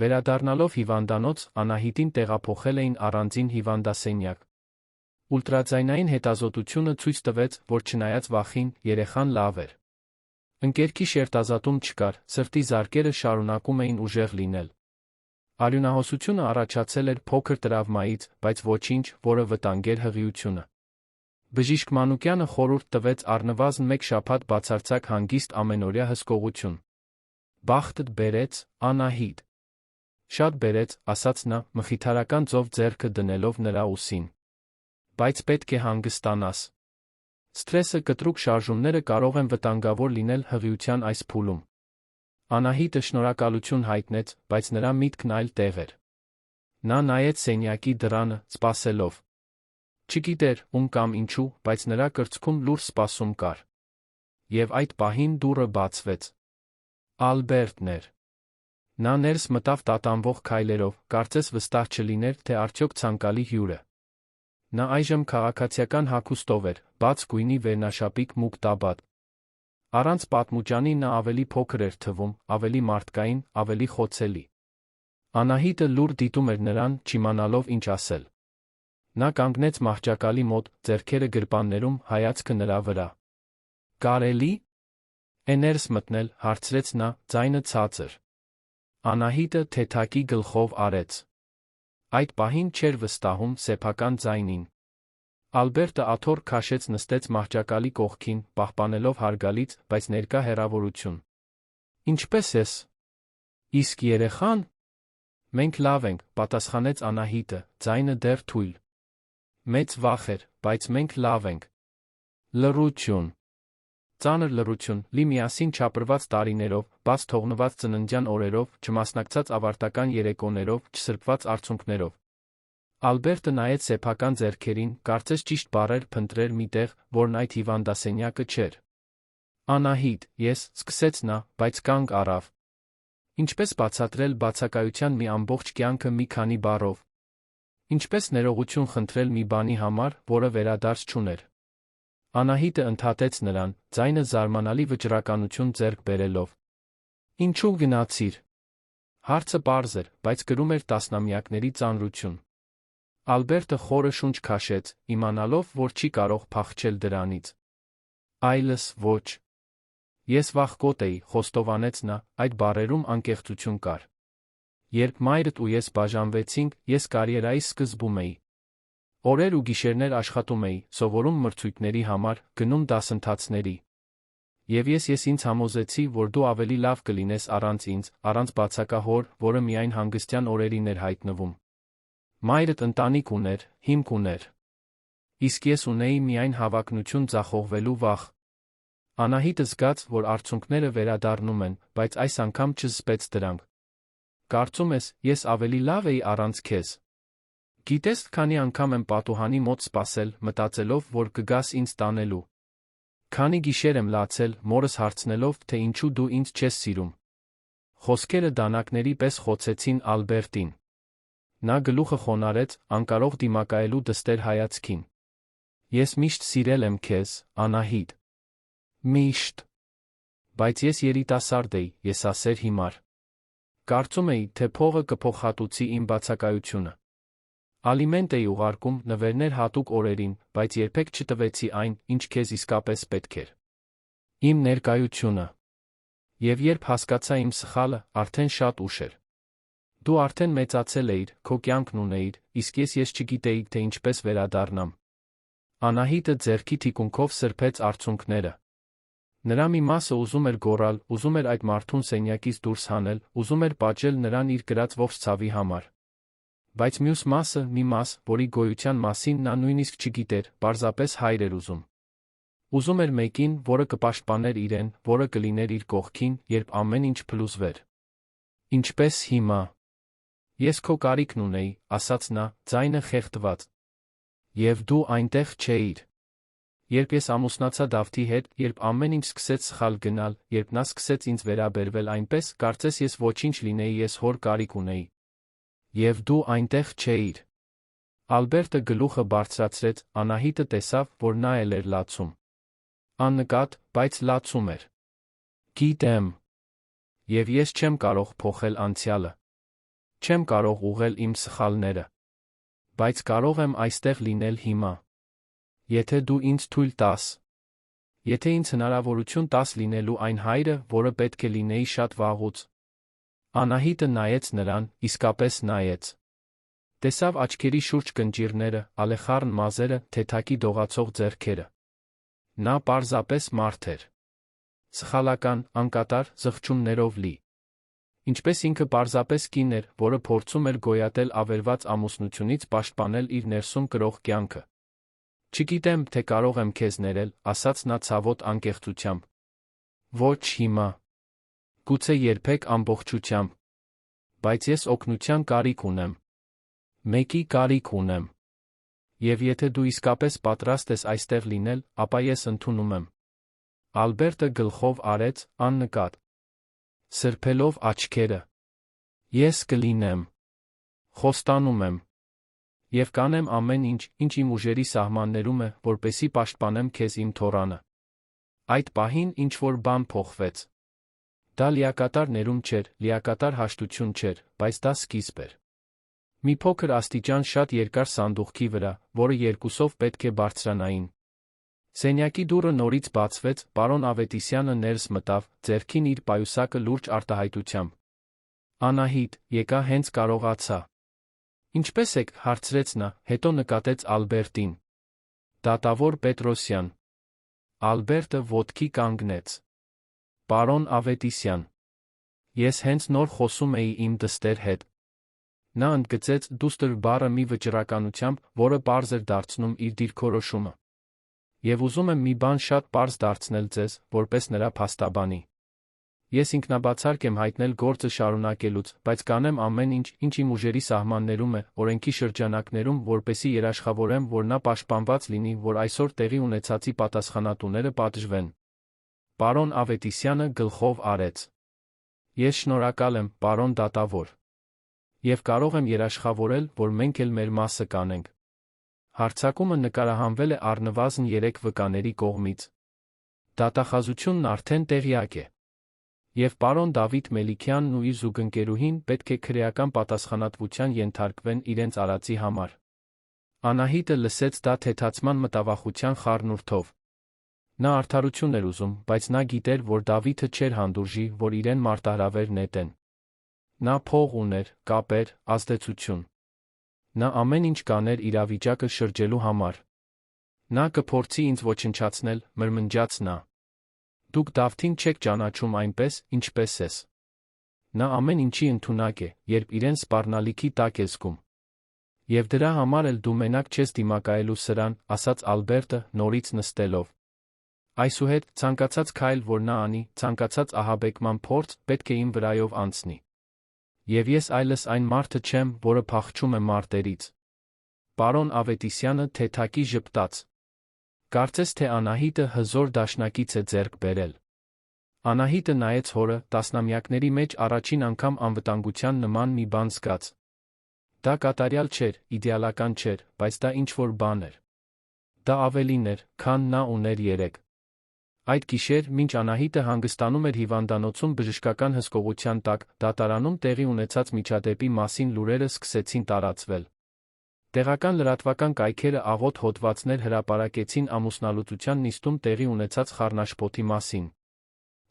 Վերադառնալով հիվանդանոց, Անահիտին տեղափոխել էին առանձին հիվանդասենյակ։ Ուլտրաձայնային հետազոտությունը ցույց տվեց, որ չնայած վախին, երեխան լավ էր։ Ընկերքի շերտազատում չկար, սրտի զարկերը շարունակում էին ուժեղ լինել։ Արյունահոսությունը առաջացել էր փոքր տրավմայից, բայց ոչինչ, որը վտանգեր հղիությունը։ Բժիշկ Մանուկյանը խորհուրդ տվեց առնվազն 1 շաբաթ բացարձակ հանգիստ ամենօրյա հսկողություն։ Բախտդ բերեց, Անահիտ։ Շատ բերեց, ասաց նա, մխիթարական ծով ձեռքը դնելով նրա ուսին։ Բայց պետք է հանգստանաս։ Սթրեսը, կտրուկ շարժումները կարող են վտանգավոր լինել հղիության այս փուլում։ Անահիտը շնորհակալություն հայտնեց, բայց նրա միտքն այլ տեղ էր։ Նա նայեց սենյակի դռանը, սպասելով։ Չգիտեր, ում կամ ինչու, բայց նրա կրծքում լուռ սպասում կար։ Եվ այդ պահին դուռը բացվեց։ Ալբերտն էր։ Նա ներս մտավ տատանվող քայլերով, կարծես վստահ չլիներ, թե արդյոք ցանկալի հյուր է։ Նա այժմ քաղաքացիական հագուստով էր, բաց գույնի վերնաշապիկ մուգ տաբատ։ Առանց պատմուճանի նա ավելի փոքր էր թվում, ավելի մարդկային, ավելի խոցելի։ Անահիտը լուռ դիտում էր նրան, չիմանալով ինչ ասել։ Նա կանգնեց մահճակալի մոտ, ձեռքերը գրպաններում, հայացքը նրա վրա։ Կարելի՞ է ներս մտնել, հարցրեց նա, ձայնը ցածր։ Անահիտը թեթակի գլխով արեց։ Այդ պահին չէր վստահում սեփական ձայնին։ Ալբերտը աթոռ քաշեց, նստեց մահճակալի կողքին, պահպանելով հարգալից, բայց ներկա հեռավորություն։ Ինչպե՞ս ես։ Իսկ երեխան։ Մենք լավ ենք, պատասխանեց Անահիտը, ձայնը դեռ թույլ։ Մեծ վախ էր, բայց մենք լավ ենք։ Լռություն։ Ծանր լռություն, լի միասին չապրված տարիներով, բաց թողնված ծննդյան օրերով, չմասնակցած ավարտական երեկոներով, չսրբված արցունքներով։ Ալբերտը նայեց սեփական ձեռքերին, կարծես ճիշտ բառեր փնտրեր մի տեղ, որն այդ հիվանդասենյակը չէր։ Անահիտ, ես, սկսեց նա, բայց կանգ առավ։ Ինչպես բացատրել բացակայության մի ամբողջ կյանքը մի քանի բառով։ Ինչպես ներողություն խնդրել մի բանի համար, որը վերադարձ չուներ։ Անահիտը ընդհատեց նրան, ձայնը զարմանալի վճռականություն ձեռք բերելով։ Ինչու գնացիր։ Հարցը պարզ էր, բայց կրում էր տասնամյակների ծանրություն։ Ալբերտը խորը շունչ քաշեց, իմանալով, որ չի կարող փախչել դրանից։ Այլս ոչ։ Ես վախկոտ էի, խոստովանեց նա, այդ բառերում անկեղծություն կար։ Երբ մայրդ ու ես բաժանվեցինք, ես կարիերայիս սկզբում էի։ Օրեր ու գիշերներ աշխատում էի, սովորում մրցույթների համար, գնում դասընթացների։ Եվ ես ինձ համոզեցի, որ դու ավելի լավ կլինես առանց ինձ, առանց բացակա հոր, որը միայն հանգստյան օրերին էր հայտնվում։ Մայրդ ընտանիք ուներ, հիմք ուներ։ Իսկ ես ունեի միայն հավակնություն ձախողվելու վախ։ Անահիտը զգաց, որ արցունքները վերադառնում են, բայց այս անգամ չզսպեց դրանք։ Կարծում ես, ես ավելի լավ էի առանց քեզ։ Գիտես, քանի անգամ եմ պատուհանի մոտ սպասել, մտածելով, որ կգաս ինձ տանելու։ Քանի գիշեր եմ լացել, մորս հարցնելով, թե ինչու դու ինձ չես սիրում։ Խոսքերը դանակների պես խոցեցին Ալբերտին։ Նա գլուխը խոնարհեց, անկարող դիմակայելու դստեր հայացքին։ Ես միշտ սիրել եմ քեզ, Անահիտ։ Միշտ։ Բայց ես երիտասարդ էի, եսասեր հիմար։ Կարծում էի, թե փողը կփոխհատուցի իմ բացակայությունը։ Ալիմենտ էի ուղարկում, նվերներ հատուկ օրերին, բայց երբեք չտվեցի այն, ինչ քեզ իսկապես պետք էր։ Իմ ներկայությունը։ Եվ երբ հասկացա իմ սխալը, արդեն շատ ուշ էր։ Դու արդեն մեծացել էիր, քո կյանքն ունեիր, իսկ ես չգիտեի, թե ինչպես վերադառնամ։ Անահիտը ձեռքի թիկունքով սրբեց արցունքները։ Նրա մի մասը ուզում էր գոռալ, ուզում էր այդ մարդուն սենյակից դուրս հանել, ուզում էր պատժել նրան իր կրած ողջ ցավի համար։ Բայց մյուս մասը, մի մաս, որի գոյության մասին նա նույնիսկ չգիտեր, պարզապես հայր էր ուզում։ Ուզում էր մեկին, որը կպաշտպաներ իրեն, որը կլիներ իր կողքին, երբ ամեն ինչ փլուզվեր։ Ինչպես հիմա։ Ես քո կարիքն ունեի, ասաց նա, ձայնը խեղդված։ Եվ դու այնտեղ չէիր։ Երբ ես ամուսնացա Դավթի հետ, երբ ամեն ինչ սկսեց սխալ գնալ, երբ նա սկսեց ինձ վերաբերվել այնպես, կարծես ես ոչինչ լինեի, ես հոր կարիք ունեի։ Եվ դու այնտեղ չէիր։ Ալբերտը գլուխը բարձրացրեց, Անահիտը տեսավ, որ նա էլ էր լացում։ Աննկատ, բայց լացում էր։ Գիտեմ։ Եվ ես չեմ կարող փոխել անցյալը։ Չեմ կարող ուղղել իմ սխալները։ Բայց կարող եմ այստեղ լինել հիմա։ Եթե դու ինձ թույլ տաս։ Եթե ինձ հնարավորություն տաս լինելու այն հայրը, որը պետք է լինեի շատ վաղուց։ Անահիտը նայեց նրան, իսկապես նայեց։ Տեսավ աչքերի շուրջ կնճիռները, ալեխառն մազերը, թեթակի դողացող ձեռքերը։ Նա պարզապես մարդ էր։ Սխալական, անկատար, զղջումներով լի։ Ինչպես ինքը պարզապես կին էր, որը փորձում էր գոյատել ավերված ամուսնությունից պաշտպանել իր ներսում կրող կյանքը։ Չգիտեմ, թե կարող եմ քեզ ներել, ասաց նա ցավոտ անկեղծությամբ։ Ոչ հիմա։ Գուցե երբեք ամբողջությամբ։ Բայց ես օգնության կարիք ունեմ։ Մեկի կարիք ունեմ։ Եվ եթե դու իսկապես պատրաստ ես այստեղ լինել, ապա ես ընդունում եմ։ Ալբերտը գլխով արեց, աննկատ։ Սրբելով աչքերը։ Ես կլինեմ։ Խոստանում եմ։ Եվ կանեմ ամեն ինչ, ինչ իմ ուժերի սահմաններում է, որպեսզի պաշտպանեմ քեզ իմ թոռանը։ Այդ պահին ինչ-որ բան փոխվեց։ Դա լիակատար ներում չէր, լիակատար հաշտություն չէր, բայց դա սկիզբ էր։ Մի փոքր աստիճան շատ երկար սանդուղքի վրա, որը երկուսով պետք է բարձրանային։ Սենյակի դուռը նորից բացվեց, պարոն Ավետիսյանը ներս մտավ, ձեռքին իր պայուսակը լուրջ արտահայտությամբ։ Անահիտ, եկա հենց կարողացա։ Ինչպե՞ս եք, հարցրեց նա, հետո նկատեց Ալբերտին։ Դատավոր Պետրոսյան։ Ալբերտը ոտքի կանգնեց։ Պարոն Ավետիսյան։ Ես հենց նոր խոսում էի իմ դստեր հետ։ Նա ընդգծեց դուստր բառը մի վճռականությամբ, որը պարզ էր դարձնում իր դիրքորոշումը։ Եվ ուզում եմ մի բան շատ պարզ դարձնել ձեզ, որպես նրա փաստաբանի։ Ես ինքնաբացարկ եմ հայտնել գործը շարունակելուց, բայց կանեմ ամեն ինչ, ինչ իմ ուժերի սահմաններում է, օրենքի շրջանակներում, որպեսզի երաշխավորեմ, որ նա պաշտպանված լինի, որ այսօր տեղի ունեցածի պատասխանատուները պատժվեն։ Պարոն Ավետիսյանը գլխով արեց։ Ես շնորհակալ եմ, պարոն դատավոր։ Եվ կարող եմ երաշխավորել, որ մենք էլ մեր մասը կանենք։ Հարձակումը նկարահանվել է առնվազն 3 վկաների կողմից։ Դատախազությունն արդեն տեղյակ է։ Եվ պարոն Դավիթ Մելիքյանն ու իր զուգընկերուհին պետք է քրեական պատասխանատվության ենթարկվեն իրենց արածի համար։ Անահիտը լսեց դա թեթացման մտավախության խառնուրդով։ Նա արդարություն էր ուզում, բայց նա գիտեր, որ Դավիթը չէր հանդուրժի, որ իրեն մարտահրավեր նետեն։ Նա փող ուներ, կապեր, ազդեցություն։ Նա ամեն ինչ կաներ իրավիճակը շրջելու համար։ Նա կփորձի ինձ ոչնչացնել, մրմնջաց նա։ Դուք Դավթին չեք ճանաչում այնպես, ինչպես ես։ Նա ամեն ինչի ընդունակ է, երբ իրեն սպառնալիքի տակ է զգում։ Եվ դրա համար էլ դու մենակ չես դիմակայելու սրան, ասաց Ալբերտը, նորից նստելով։ Այսուհետ, ցանկացած քայլ, որ նա անի, ցանկացած ահաբեկման փորձ, պետք է իմ վրայով անցնի։ Եվ ես այլս այն մարդը չեմ, որը փախչում է մարտերից։ Պարոն Ավետիսյանը թեթակի ժպտաց։ Կարծես թե Անահիտը հզոր դաշնակից է ձեռք բերել։ Անահիտը նայեց հորը, տասնամյակների մեջ առաջին անգամ անվտանգության նման մի բան զգաց։ Դա կատարյալ չէր, իդեալական չէր, բայց դա ինչ-որ բան էր։ Դա ավելին էր, քան նա ուներ երեկ։ Այդ գիշեր, մինչ Անահիտը հանգստանում էր հիվանդանոցում բժշկական հսկողության տակ, դատարանում տեղի ունեցած միջադեպի մասին լուրերը սկսեցին տարածվել։ Տեղական լրատվական կայքերը աղոտ հոդվածներ հրապարակեցին ամուսնալուծության նիստում տեղի ունեցած խառնաշփոթի մասին։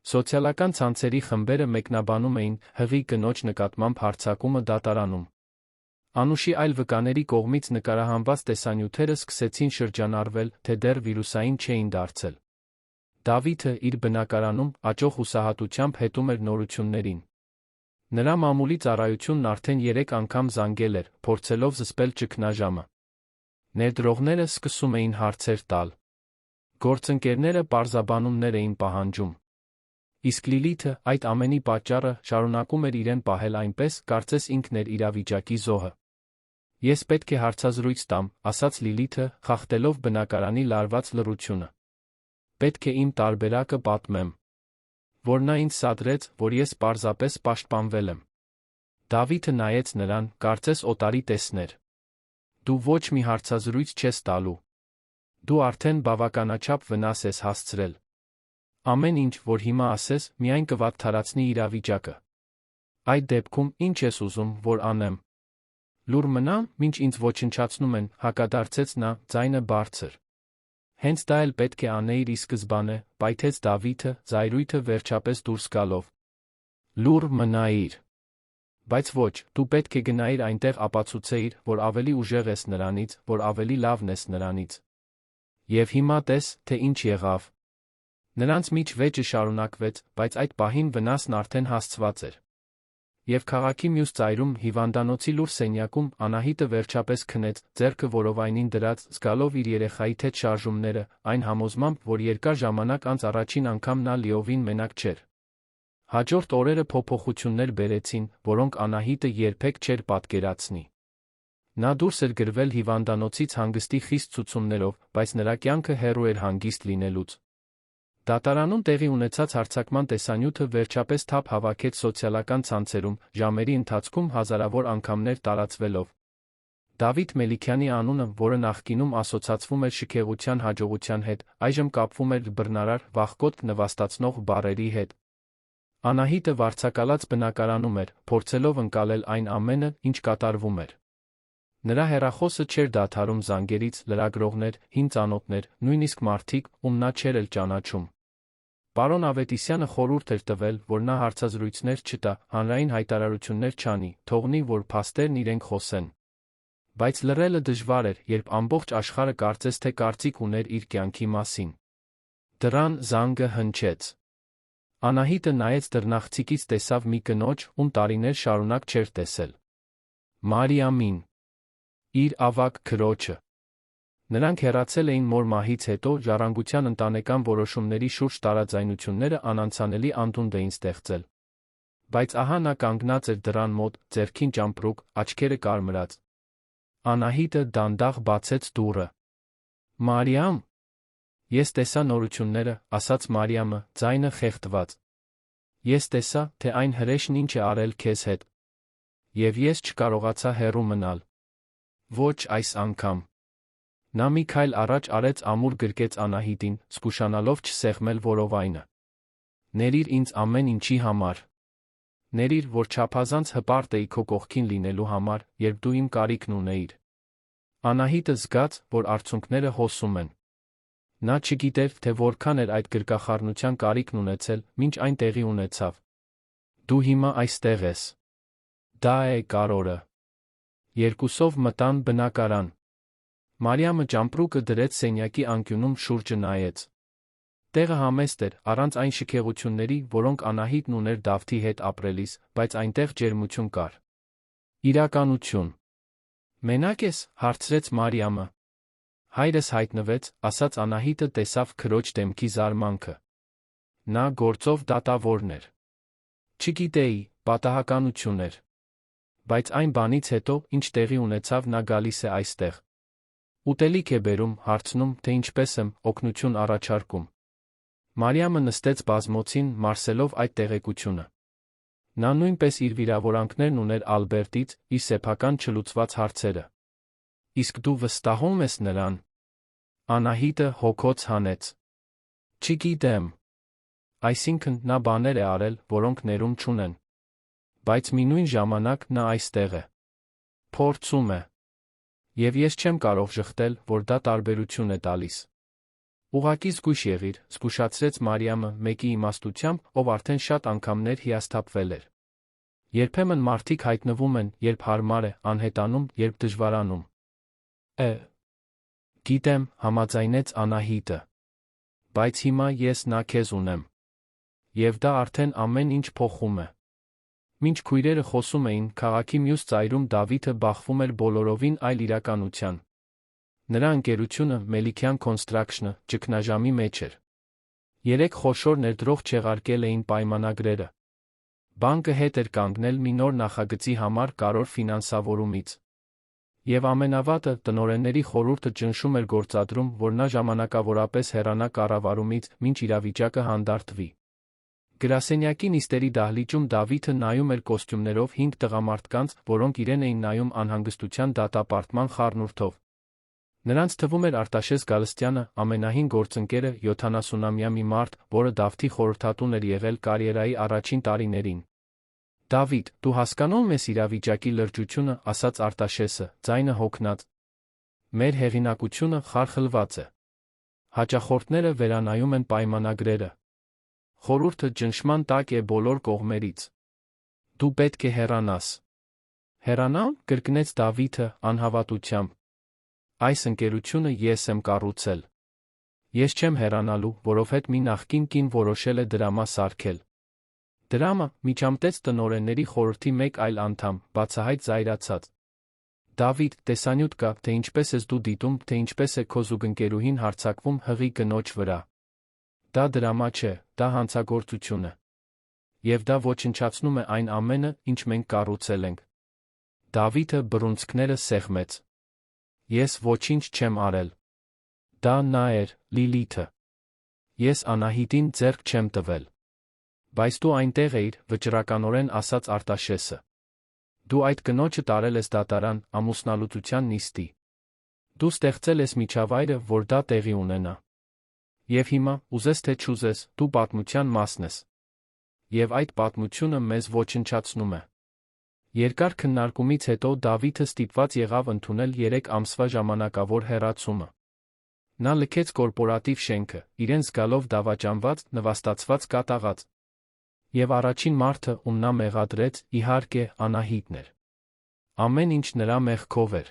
Սոցիալական ցանցերի խմբերը մեկնաբանում էին հղի կնոջ նկատմամբ հարձակումը դատարանում։ Անուշի այլ վկաների կողմից նկարահանված տեսանյութերը սկսեցին շրջանառվել, թե դեռ վիրուսային չէին դարձել։ Դավիթը իր բնակարանում աճող հուսահատությամբ հետում էր նորություններին։ Նրա մամուլի ծառայությունն արդեն 3 անգամ զանգել էր, փորձելով զսպել ճգնաժամը։ Ներդրողները սկսում էին հարցեր տալ։ Գործընկերները պարզաբանումներ էին պահանջում։ Իսկ Լիլիթը, այդ ամենի պատճառը, շարունակում էր իրեն պահել այնպես, կարծես ինքն էր իրավիճակի զոհը։ Ես պետք է հարցազրույց տամ, ասաց Լիլիթը, խախտելով բնակարանի լարված լռությունը։ Պետք է իմ տարբերակը պատմեմ։ Որ նա ինձ սադրեց, որ ես պարզապես պաշտպանվել եմ։ Դավիթը նայեց նրան, կարծես օտարի տեսներ։ Դու ոչ մի հարցազրույց չես տալու։ Դու արդեն բավականաչափ վնաս ես հասցրել։ Ամեն ինչ, որ հիմա ասես, միայն կվատթարացնի իրավիճակը։ Այդ դեպքում, ինչ ես ուզում, որ անեմ։ Լուր մնամ, մինչ ինձ ոչնչացնում են, հակադարձեց նա, ձայնը բարձր։ Հենց դա էլ պետք է անեիր ի սկզբանե, պայթեց Դավիթը, զայրույթը վերջապես դուրս գալով։ Լուր մնայիր։ Բայց ոչ, դու պետք է գնայիր այնտեղ ապացուցեիր, որ ավելի ուժեղ ես նրանից, որ ավելի լավն ես նրանից։ Եվ հիմա տես, թե ինչ եղավ։ Նրանց միջ վեճը շարունակվեց, բայց այդ պահին վնասն արդեն հասցված էր։ Եվ քաղաքի մյուս ծայրում, հիվանդանոցի լուր սենյակում, Անահիտը վերջապես քնեց, ձեռքը որովայնին դրած, զգալով իր երեխայի թեթ շարժումները, այն համոզմամբ, որ երկար ժամանակ անց առաջին անգամ նա լիովին մենակ չէր։ Հաջորդ օրերը փոփոխություններ բերեցին, որոնք Անահիտը երբեք չէր պատկերացնի։ Նա դուրս էր գրվել հիվանդանոցից հանգստի խիստ ցուցումներով, բայց նրա կյանքը հեռու էր հանգիստ լինելուց։ Դատարանում տեղի ունեցած հարձակման տեսանյութը վերջապես թափ հավաքեց սոցիալական ցանցերում, ժամերի ընթացքում հազարավոր անգամներ տարածվելով։ Դավիթ Մելիքյանի անունը, որը նախկինում ասոցացվում էր շքեղության հաջողության հետ, այժմ կապվում էր բռնարար, վախկոտ նվաստացնող բառերի հետ։ Անահիտը վարձակալած բնակարանում էր, փորձելով ընկալել այն ամենը, ինչ կատարվում էր։ Նրա հեռախոսը չէր դադարում զանգերից, լրագրողներ, հին ծանոթներ, նույնիսկ մարդիկ, ում նա չէր էլ ճանաչում։ Պարոն Ավետիսյանը խորհուրդ էր տվել, որ նա հարցազրույցներ չտա, հանրային հայտարարություններ չանի, թողնի, որ փաստերն իրենք խոսեն։ Բայց լռելը դժվար էր, երբ ամբողջ աշխարհը կարծես թե կարծիք ուներ իր կյանքի մասին։ Դռան զանգը հնչեց։ Անահիտը նայեց դռնաղցիկից, տեսավ մի կնոջ, ում տարիներ շարունակ չէր տեսել։ Մարիամին։ Իր ավագ քրոջը։ Նրանք հեռացել էին մոր մահից հետո, ժառանգության ընտանեկան որոշումների շուրջ տարաձայնությունները անանցանելի անդունդ էին ստեղծել։ Բայց ահա նա կանգնած էր դռան մոտ, ձեռքին ճամպրուկ, աչքերը կարմրած։ Անահիտը դանդաղ բացեց դուռը։ Մարիամ։ Ես տեսա նորությունները, ասաց Մարիամը, ձայնը խեղդված։ Ես տեսա, թե այն հրեշն ինչ է արել քեզ հետ։ Եվ ես չկարողացա հեռու մնալ։ Ոչ այս անգամ։ Նա մի քայլ առաջ արեց, ամուր գրկեց Անահիտին, զգուշանալով չսեղմել որովայնը։ Ներիր ինձ ամեն ինչի համար։ Ներիր, որ չափազանց հպարտ էի քո կողքին լինելու համար, երբ դու իմ կարիքն ունեիր։ Անահիտը զգաց, որ արցունքները հոսում են։ Նա չգիտեր, թե որքան էր այդ գրկախառնության կարիքն ունեցել, մինչ այն տեղի ունեցավ։ Դու հիմա այստեղ ես։ Դա է կարորը։ Երկուսով մտան բնակարան։ Մարիամը ճամպրուկը դրեց սենյակի անկյունում, շուրջը նայեց։ Տեղը համեստ էր, առանց այն շքեղությունների, որոնք Անահիտն ուներ Դավթի հետ ապրելիս, բայց այնտեղ ջերմություն կար։ Իրականություն։ Մենակ ես, հարցրեց Մարիամը։ Հայրս հայտնվեց, ասաց Անահիտը, տեսավ քրոջ դեմքի զարմանքը։ Նա գործով դատավորն էր։ Չգիտեի, պատահականություն էր։ Բայց այն բանից հետո, ինչ տեղի ունեցավ, նա գալիս է այստեղ։ Ուտելիք է բերում, հարցնում, թե ինչպես եմ, օգնություն առաջարկում։ Մարիամը նստեց բազմոցին, մարսելով այդ տեղեկությունը։ Նա նույնպես իր վիրավորանքներն ուներ Ալբերտից, իր սեփական չլուծված հարցերը։ Իսկ դու վստահում ես նրան։ Անահիտը հոգոց հանեց։ Չգիտեմ։ Այսինքն նա բաներ է արել, որոնք ներում չունեն։ Բայց միևնույն ժամանակ նա այստեղ է։ Փորձում է։ Եվ ես չեմ կարող ժխտել, որ դա տարբերություն է տալիս։ Ուղղակի զգույշ եղիր, զգուշացրեց Մարիամը մեկի իմաստությամբ, ով արդեն շատ անգամներ հիասթափվել էր։ Երբեմն մարդիկ հայտնվում են, երբ հարմար է, անհետանում, երբ դժվարանում։ Գիտեմ, համաձայնեց Անահիտը։ Բայց հիմա ես նա քեզ ունեմ։ Եվ դա արդեն ամեն ինչ փոխում է։ Մինչ քույրերը խոսում էին, քաղաքի մյուս ծայրում Դավիթը բախվում էր բոլորովին այլ իրականության։ Նրա ընկերությունը Մելիքյան Construction-ը ճգնաժամի մեջ էր։ 3 խոշոր ներդրող չեղարկել էին պայմանագրերը։ Բանկը հետ էր կանգնել մի նոր նախագծի համար կարևոր ֆինանսավորումից։ Եվ ամենավատը, տնօրենների խորհուրդը ճնշում էր գործադրում, որ նա ժամանակավորապես հեռանա կառավարումից, մինչ իրավիճակը հանդարտվի։ Գրասենյակի նիստերի դահլիճում Դավիթը նայում էր կոստյումներով 5 տղամարդկանց, որոնք իրեն էին նայում անհանգստության դատապարտման խառնուրդով։ Նրանց թվում էր Արտաշես Գալստյանը, ամենահին գործընկերը, 70-ամյա մի մարդ, որը Դավթի խորհրդատուն էր եղել կարիերայի առաջին տարիներին։ Դավիթ, դու հասկանում ես իրավիճակի լրջությունը, ասաց Արտաշեսը, ձայնը հոգնած։ Մեր հեղինակությունը խարխլված է։ Հաճախորդները վերանայում են պայմանագրերը։ Խորհուրդը ճնշման տակ է բոլոր կողմերից։ Դու պետք է հեռանաս։ Հեռանամ, կրկնեց Դավիթը, անհավատությամբ։ Այս ընկերությունը ես եմ կառուցել։ Ես չեմ հեռանալու, որովհետև մի նախկին կին որոշել է դրամա սարքել։ Դրամը, միջամտեց տնօրենների խորհրդի մեկ այլ անդամ, բացահայտ զայրացած։ Դավիթ, տեսանյութ կա, թե ինչպես ես դու դիտում, թե ինչպես է քո զուգընկերուհին հարձակվում հղի կնոջ վրա։ Դա դրամա չէ, դա հանցագործություն է։ Եվ դա ոչնչացնում է այն ամենը, ինչ մենք կառուցել ենք։ Դավիթը բռունցքները սեղմեց։ Ես ոչինչ չեմ արել։ Դա նա էր, Լիլիթը։ Ես Անահիտին ձեռք չեմ տվել։ Բայց դու այնտեղ էիր, վճռականորեն ասաց Արտաշեսը։ Դու այդ կնոջը տարել ես դատարան, ամուսնալուծության նիստի։ Դու ստեղծել ես միջավայրը, որ դա տեղի ունենա։ Եվ հիմա, ուզես թե չուզես, դու պատմության մասն ես։ Եվ այդ պատմությունը մեզ ոչնչացնում է։ Երկար քննարկումից հետո Դավիթը ստիպված եղավ ընդունել 3 ամսվա ժամանակավոր հեռացումը։ Նա լքեց կորպորատիվ շենքը, իրեն զգալով դավաճանված, նվաստացված, կատաղած։ Եվ առաջին մարդը, ում նա մեղադրեց, իհարկե, Անահիտն էր։ Ամեն ինչ նրա մեղքով էր։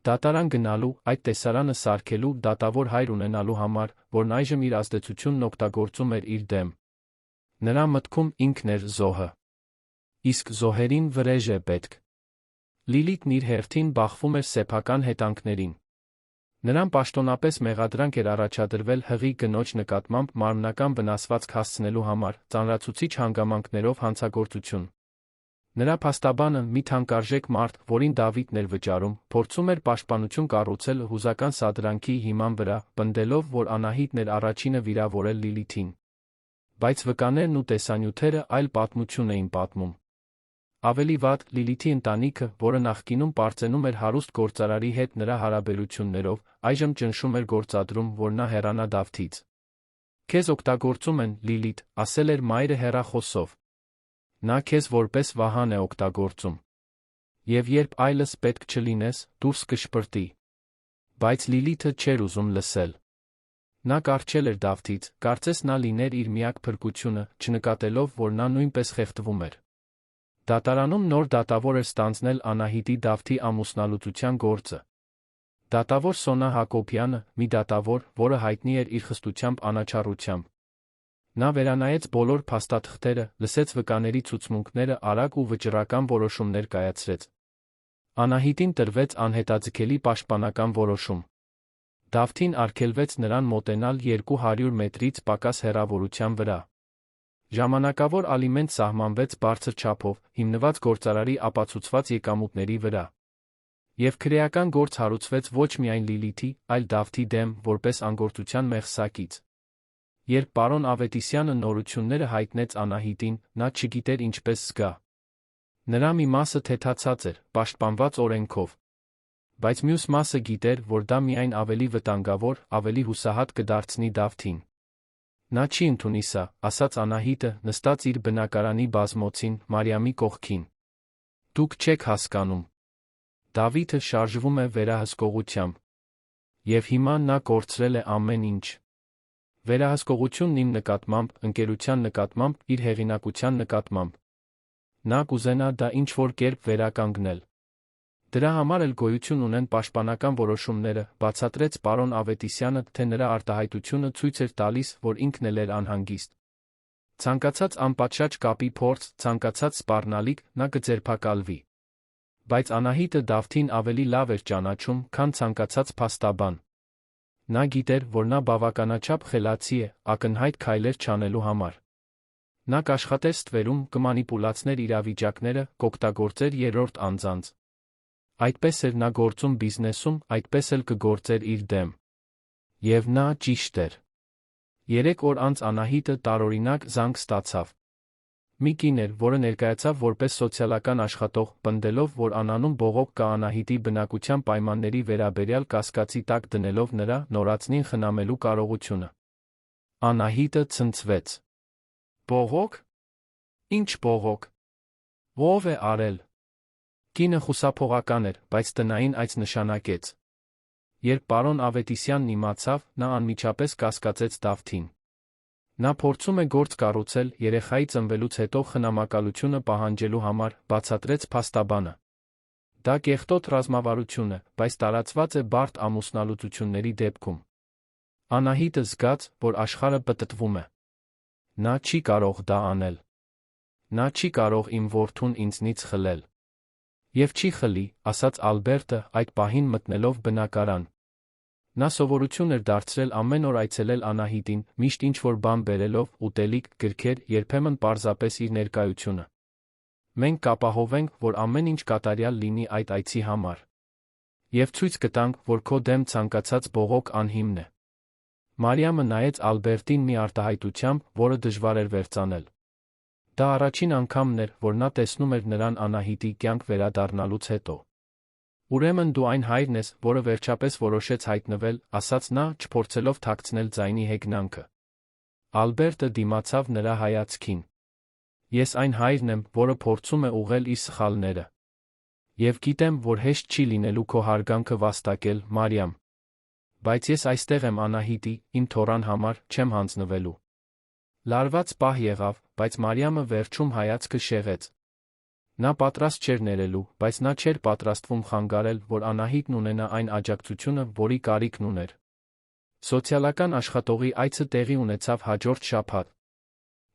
Դատարան գնալու, այդ տեսարանը սարքելու, դատավոր հայր ունենալու համար, որն այժմ իր ազդեցությունն օգտագործում էր իր դեմ։ Նրա մտքում ինքն էր զոհը։ Իսկ զոհերին վրեժ է պետք։ Լիլիթն իր հերթին բախվում էր սեփական հետանքներին։ Նրան պաշտոնապես մեղադրանք էր առաջադրվել հղի կնոջ նկատմամբ մարմնական վնասվածք հասցնելու համար, ծանրացուցիչ հանգամանքներով հանցագործություն։ Նրա փաստաբանը, մի թանկարժեք մարդ, որին Դավիթն էր վճարում, փորձում էր պաշտպանություն կառուցել հուզական սադրանքի հիման վրա, պնդելով, որ Անահիտն էր առաջինը վիրավորել Լիլիթին։ Բայց վկաներն ու տեսանյութերը այլ պատմություն էին պատմում։ Ավելի վատ, Լիլիթի ընտանիքը, որը նախկինում պարծենում էր հարուստ գործարարի հետ նրա հարաբերություններով, այժմ ճնշում էր գործադրում, որ նա հեռանա Դավթից։ Քեզ օգտագործում են, Լիլիթ, ասել էր մայրը հեռախոսով։ Նա քեզ որպես վահան է օգտագործում։ Եվ երբ այլս պետք չլինես, դուրս կշպրտի։ Բայց Լիլիթը չէր ուզում լսել։ Նա կառչել էր Դավթից, կարծես նա լիներ իր միակ փրկությունը, չնկատելով, որ նա նույնպես խեղդվում էր։ Դատարանում նոր դատավոր էր ստանձնել Անահիտի Դավթի ամուսնալուծության գործը։ Դատավոր Սոնա Հակոբյանը, մի դատավոր, որը հայտնի էր իր խստությամբ, անաչառությամբ։ Նա վերանայեց բոլոր փաստաթղթերը, լսեց վկաների ցուցմունքները, արագ ու վճռական որոշումներ կայացրեց։ Անահիտին տրվեց անհետաձգելի պաշտպանական որոշում։ Դավթին արգելվեց նրան մոտենալ 200 մետրից պակաս հեռավորության վրա։ Ժամանակավոր ալիմենտ սահմանվեց բարձր չափով, հիմնված գործարարի ապացուցված եկամուտների վրա։ Եվ քրեական գործ հարուցվեց ոչ միայն Լիլիթի, այլ Դավթի դեմ, որպես անգործության մեղսակից։ Երբ պարոն Ավետիսյանը նորությունները հայտնեց Անահիտին, նա չգիտեր ինչպես զգա։ Նրա մի մասը թեթացած էր, պաշտպանված օրենքով, բայց մյուս մասը գիտեր, որ դա միայն ավելի վտանգավոր, ավելի հուսահատ կդարձնի Դավթին։ Նա չի ընդունի սա, ասաց Անահիտը, նստած իր բնակարանի բազմոցին, Մարիամի կողքին։ Դուք չեք հասկանում։ Դավիթը շարժվում է վերահսկողությամբ։ Եվ հիմա նա կորցրել է ամեն ինչ։ Վերահսկողությունն իմ նկատմամբ, ընկերության նկատմամբ, իր հեղինակության նկատմամբ։ Նա կուզենա դա ինչ-որ կերպ վերականգնել։ Դրա համար էլ գոյություն ունեն պաշտպանական որոշումները, բացատրեց պարոն Ավետիսյանը, թե նրա արտահայտությունը ցույց էր տալիս, որ ինքն էլ էր անհանգիստ։ Ցանկացած անպատշաճ կապի փորձ, ցանկացած սպառնալիք, նա կձերբակալվի։ Բայց Անահիտը Դավթին ավելի լավ էր ճանաչում, քան ցանկացած փաստաբան։ Նա գիտեր, որ նա բավականաչափ խելացի է, ակնհայտ քայլեր չանելու համար։ Նա կաշխատեր ստվերում, կմանիպուլացներ իրավիճակները, կօգտագործեր երրորդ անձանց։ Այդպես էր նա գործում բիզնեսում, այդպես էլ կգործեր իր դեմ։ Եվ նա ճիշտ էր։ 3 օր անց Անահիտը տարօրինակ զանգ ստացավ։ Մի կին էր, որը ներկայացավ որպես սոցիալական աշխատող, պնդելով, որ անանում բողոք կա Անահիտի բնակության պայմանների վերաբերյալ կասկածի տակ դնելով նրա նորածնին խնամելու կարողությունը։ Անահիտը ցնցվեց։ Բողոք։ Ինչ բողոք։ Ո՞վ է արել։ Կինը խուսափողական էր, բայց տնային այց նշանակեց։ Երբ պարոն Ավետիսյանն իմացավ, նա անմիջապես կասկածեց Դավթին։ Նա փորձում է գործ կառուցել երեխայի ծնվելուց հետո խնամակալությունը պահանջելու համար, բացատրեց փաստաբանը։ Դա կեղտոտ ռազմավարություն է, բայց տարածված է բարդ ամուսնալուծությունների դեպքում։ Անահիտը զգաց, որ աշխարհը պտտվում է։ Նա չի կարող դա անել։ Նա չի կարող իմ որդուն ինձնից խլել։ Եվ չի խլի, ասաց Ալբերտը, այդ պահին մտնելով բնակարան։ Նա սովորություն էր դարձրել ամեն օր այցելել Անահիտին, միշտ ինչ-որ բան բերելով, ուտելիք, գրքեր, երբեմն պարզապես իր ներկայությունը։ Մենք կապահովենք, որ ամեն ինչ կատարյալ լինի այդ այցի համար։ Եվ ցույց կտանք, որ քո դեմ ցանկացած բողոք անհիմն է։ Մարիամը նայեց Ալբերտին մի արտահայտությամբ, որը դժվար էր վերծանել։ Դա առաջին անգամն էր, որ նա տեսնում էր նրան Անահիտի կյանք վերադառնալուց հետո։ Ուրեմն դու այն հայրն ես, որը վերջապես որոշեց հայտնվել, ասաց նա, չփորձելով թաքցնել ձայնի հեգնանքը։ Ալբերտը դիմացավ նրա հայացքին։ Ես այն հայրն եմ, որը փորձում է ուղղել իր սխալները։ Եվ գիտեմ, որ հեշտ չի լինելու քո հարգանքը վաստակել, Մարիամ։ Բայց ես այստեղ եմ Անահիտի, իմ թոռան համար, չեմ հանձնվելու։ Լարված պահ եղավ, բայց Մարիամը վերջում հայացքը շեղեց։ Նա պատրաստ չէր ներելու, բայց նա չէր պատրաստվում խանգարել, որ Անահիտն ունենա այն աջակցությունը, որի կարիքն ուներ։ Սոցիալական աշխատողի այցը տեղի ունեցավ հաջորդ շաբաթ։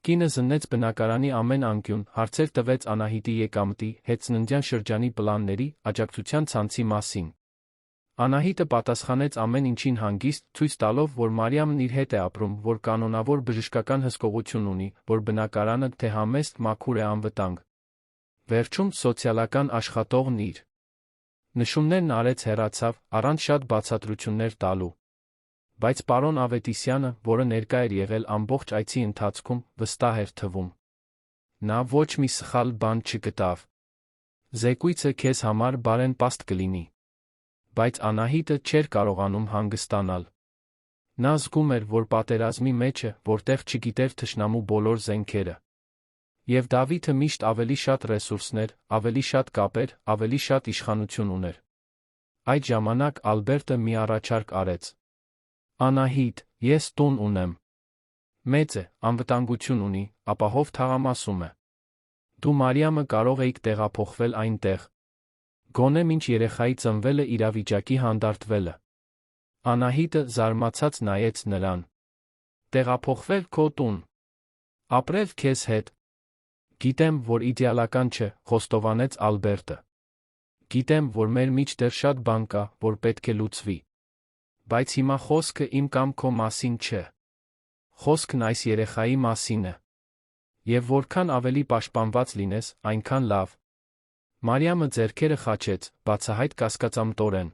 Կինը զննեց բնակարանի ամեն անկյուն, հարցեր տվեց Անահիտի եկամտի, հետծննդյան շրջանի պլանների, աջակցության ցանցի մասին։ Անահիտը պատասխանեց ամեն ինչին հանգիստ, ցույց տալով, որ Մարիամն իր հետ է ապրում, որ կանոնավոր բժշկական հսկողություն ունի, որ բնակարանը թե համեստ, մաքուր է, անվտանգ։ Վերջում սոցիալական աշխատողն իր նշումներն արեց հեռացավ, առանց շատ բացատրություններ տալու։ Բայց պարոն Ավետիսյանը, որը ներկա էր եղել ամբողջ այցի ընթացքում, վստահ էր թվում։ Նա ոչ մի սխալ բան չգտավ։ Զեկույցը քեզ համար բարենպաստ կլինի։ Բայց Անահիտը չէր կարողանում հանգստանալ։ Նա զգում էր, որ պատերազմի մեջ է, որտեղ չգիտեր թշնամու բոլոր զենքերը։ Եվ Դավիթը միշտ ավելի շատ ռեսուրսներ, ավելի շատ կապեր, ավելի շատ իշխանություն ուներ։ Այդ ժամանակ Ալբերտը մի առաջարկ արեց։ Անահիտ, ես տուն ունեմ։ Մեծ է, անվտանգություն ունի, ապահով թաղամասում է։ Դու Մարիամը կարող էիք տեղափոխվել այնտեղ։ Գոնե մինչ երեխայի ծնվելը իրավիճակի հանդարտվելը։ Անահիտը զարմացած նայեց նրան։ Տեղափոխվել քո տուն։ Ապրել քեզ հետ։ Գիտեմ, որ իդեալական չէ, խոստովանեց Ալբերտը։ Գիտեմ, որ մեր մեջ դեռ շատ բան կա, որ պետք է լուծվի։ Բայց հիմա խոսքը իմ կամ քո մասին չէ։ Խոսքն այս երեխայի մասին է։ Եվ որքան ավելի պաշտպանված լինես, այնքան լավ։ Մարիամը ձեռքերը խաչեց, բացահայտ կասկածամտորեն։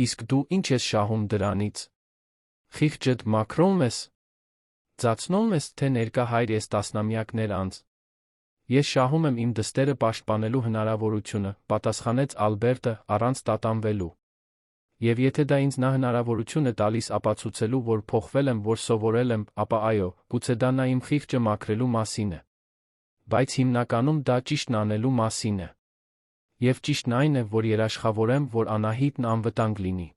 Իսկ դու ինչ ես շահում դրանից։ Խիղճդ մաքրում ես։ Ձացնում ես, թե ներկա հայր ես տասնամյակներ անց։ Ես շահում եմ իմ դստերը պաշտպանելու հնարավորությունը, պատասխանեց Ալբերտը, առանց տատանվելու։ Եվ եթե դա ինձ նա հնարավորություն է տալիս ապացուցելու, որ փոխվել եմ, որ սովորել եմ, ապա այո, գուցե դա նա իմ խիղճը մաքրելու մասին է։ Բայց հիմնականում դա ճիշտն անելու մասին է։ Եվ ճիշտն այն է, որ երաշխավորեմ, որ Անահիտն անվտանգ լինի։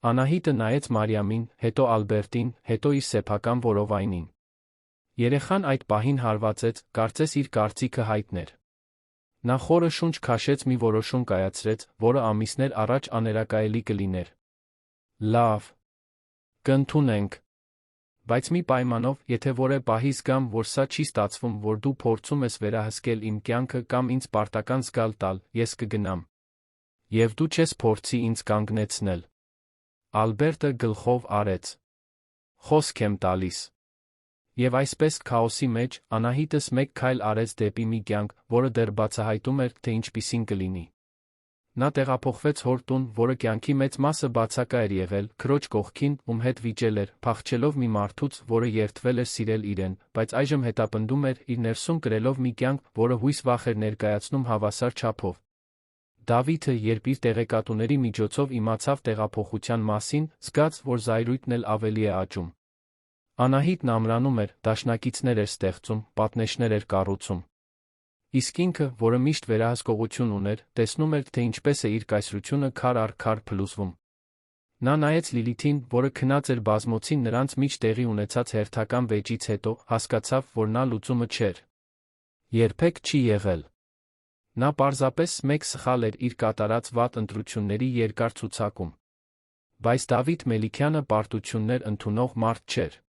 Անահիտը նայեց Մարիամին, հետո Ալբերտին, հետո իր սեփական որովայնին։ Երեխան այդ պահին հարվածեց, կարծես իր կարծիքը հայտներ։ Նա խորը շունչ քաշեց, մի որոշում կայացրեց, որը ամիսներ առաջ աներակայելի կլիներ։ Լավ, կընդունենք։ Բայց մի պայմանով, եթե որևէ պահի զգամ, որ սա չի ստացվում, որ դու փորձում ես վերահսկել իմ կյանքը կամ ինձ պարտական զգալ տալ, ես կգնամ։ Եվ դու չես փորձի ինձ կանգնեցնել։ Ալբերտը գլխով արեց։ Խոսք եմ տալիս։ Եվ այսպես քաոսի մեջ Անահիտս մեկ քայլ արեց դեպի մի կյանք, որը դեռ բացահայտում էր, թե ինչպիսին կլինի։ Նա տեղափոխվեց հոր տուն, որը կյանքի մեծ մասը բացակա էր եղել, քրոջ կողքին, ում հետ վիճել էր, փախչելով մի մարդուց, որը երդվել էր սիրել իրեն, բայց այժմ հետապնդում էր, իր ներսում կրելով մի կյանք, որը հույս-վախ էր ներկայացնում հավասար չափով։ Դավիթը, երբ իր տեղեկատուների միջոցով իմացավ տեղափոխության մասին, զգաց, որ զայրույթն էլ ավելի է աճում։ Անահիտն ամրանում էր, դաշնակիցներ էր ստեղծում, պատնեշներ էր կառուցում։ Իսկ ինքը, որը միշտ վերահսկողություն ուներ, տեսնում էր, թե ինչպես է իր կայսրությունը քար առ քար փլուզվում։ Նա նայեց Լիլիթին, որը քնած էր բազմոցին նրանց մեջ տեղի ունեցած հերթական վեճից հետո, հասկացավ, որ նա լուծումը չէր։ Երբեք չի եղել։ Նա պարզապես մեկ սխալ էր իր կատարած վատ ընտրությունների երկար ցուցակում։ Բայց Դավիթ Մելիքյանը պարտություններ ընդունող մարդ չէր։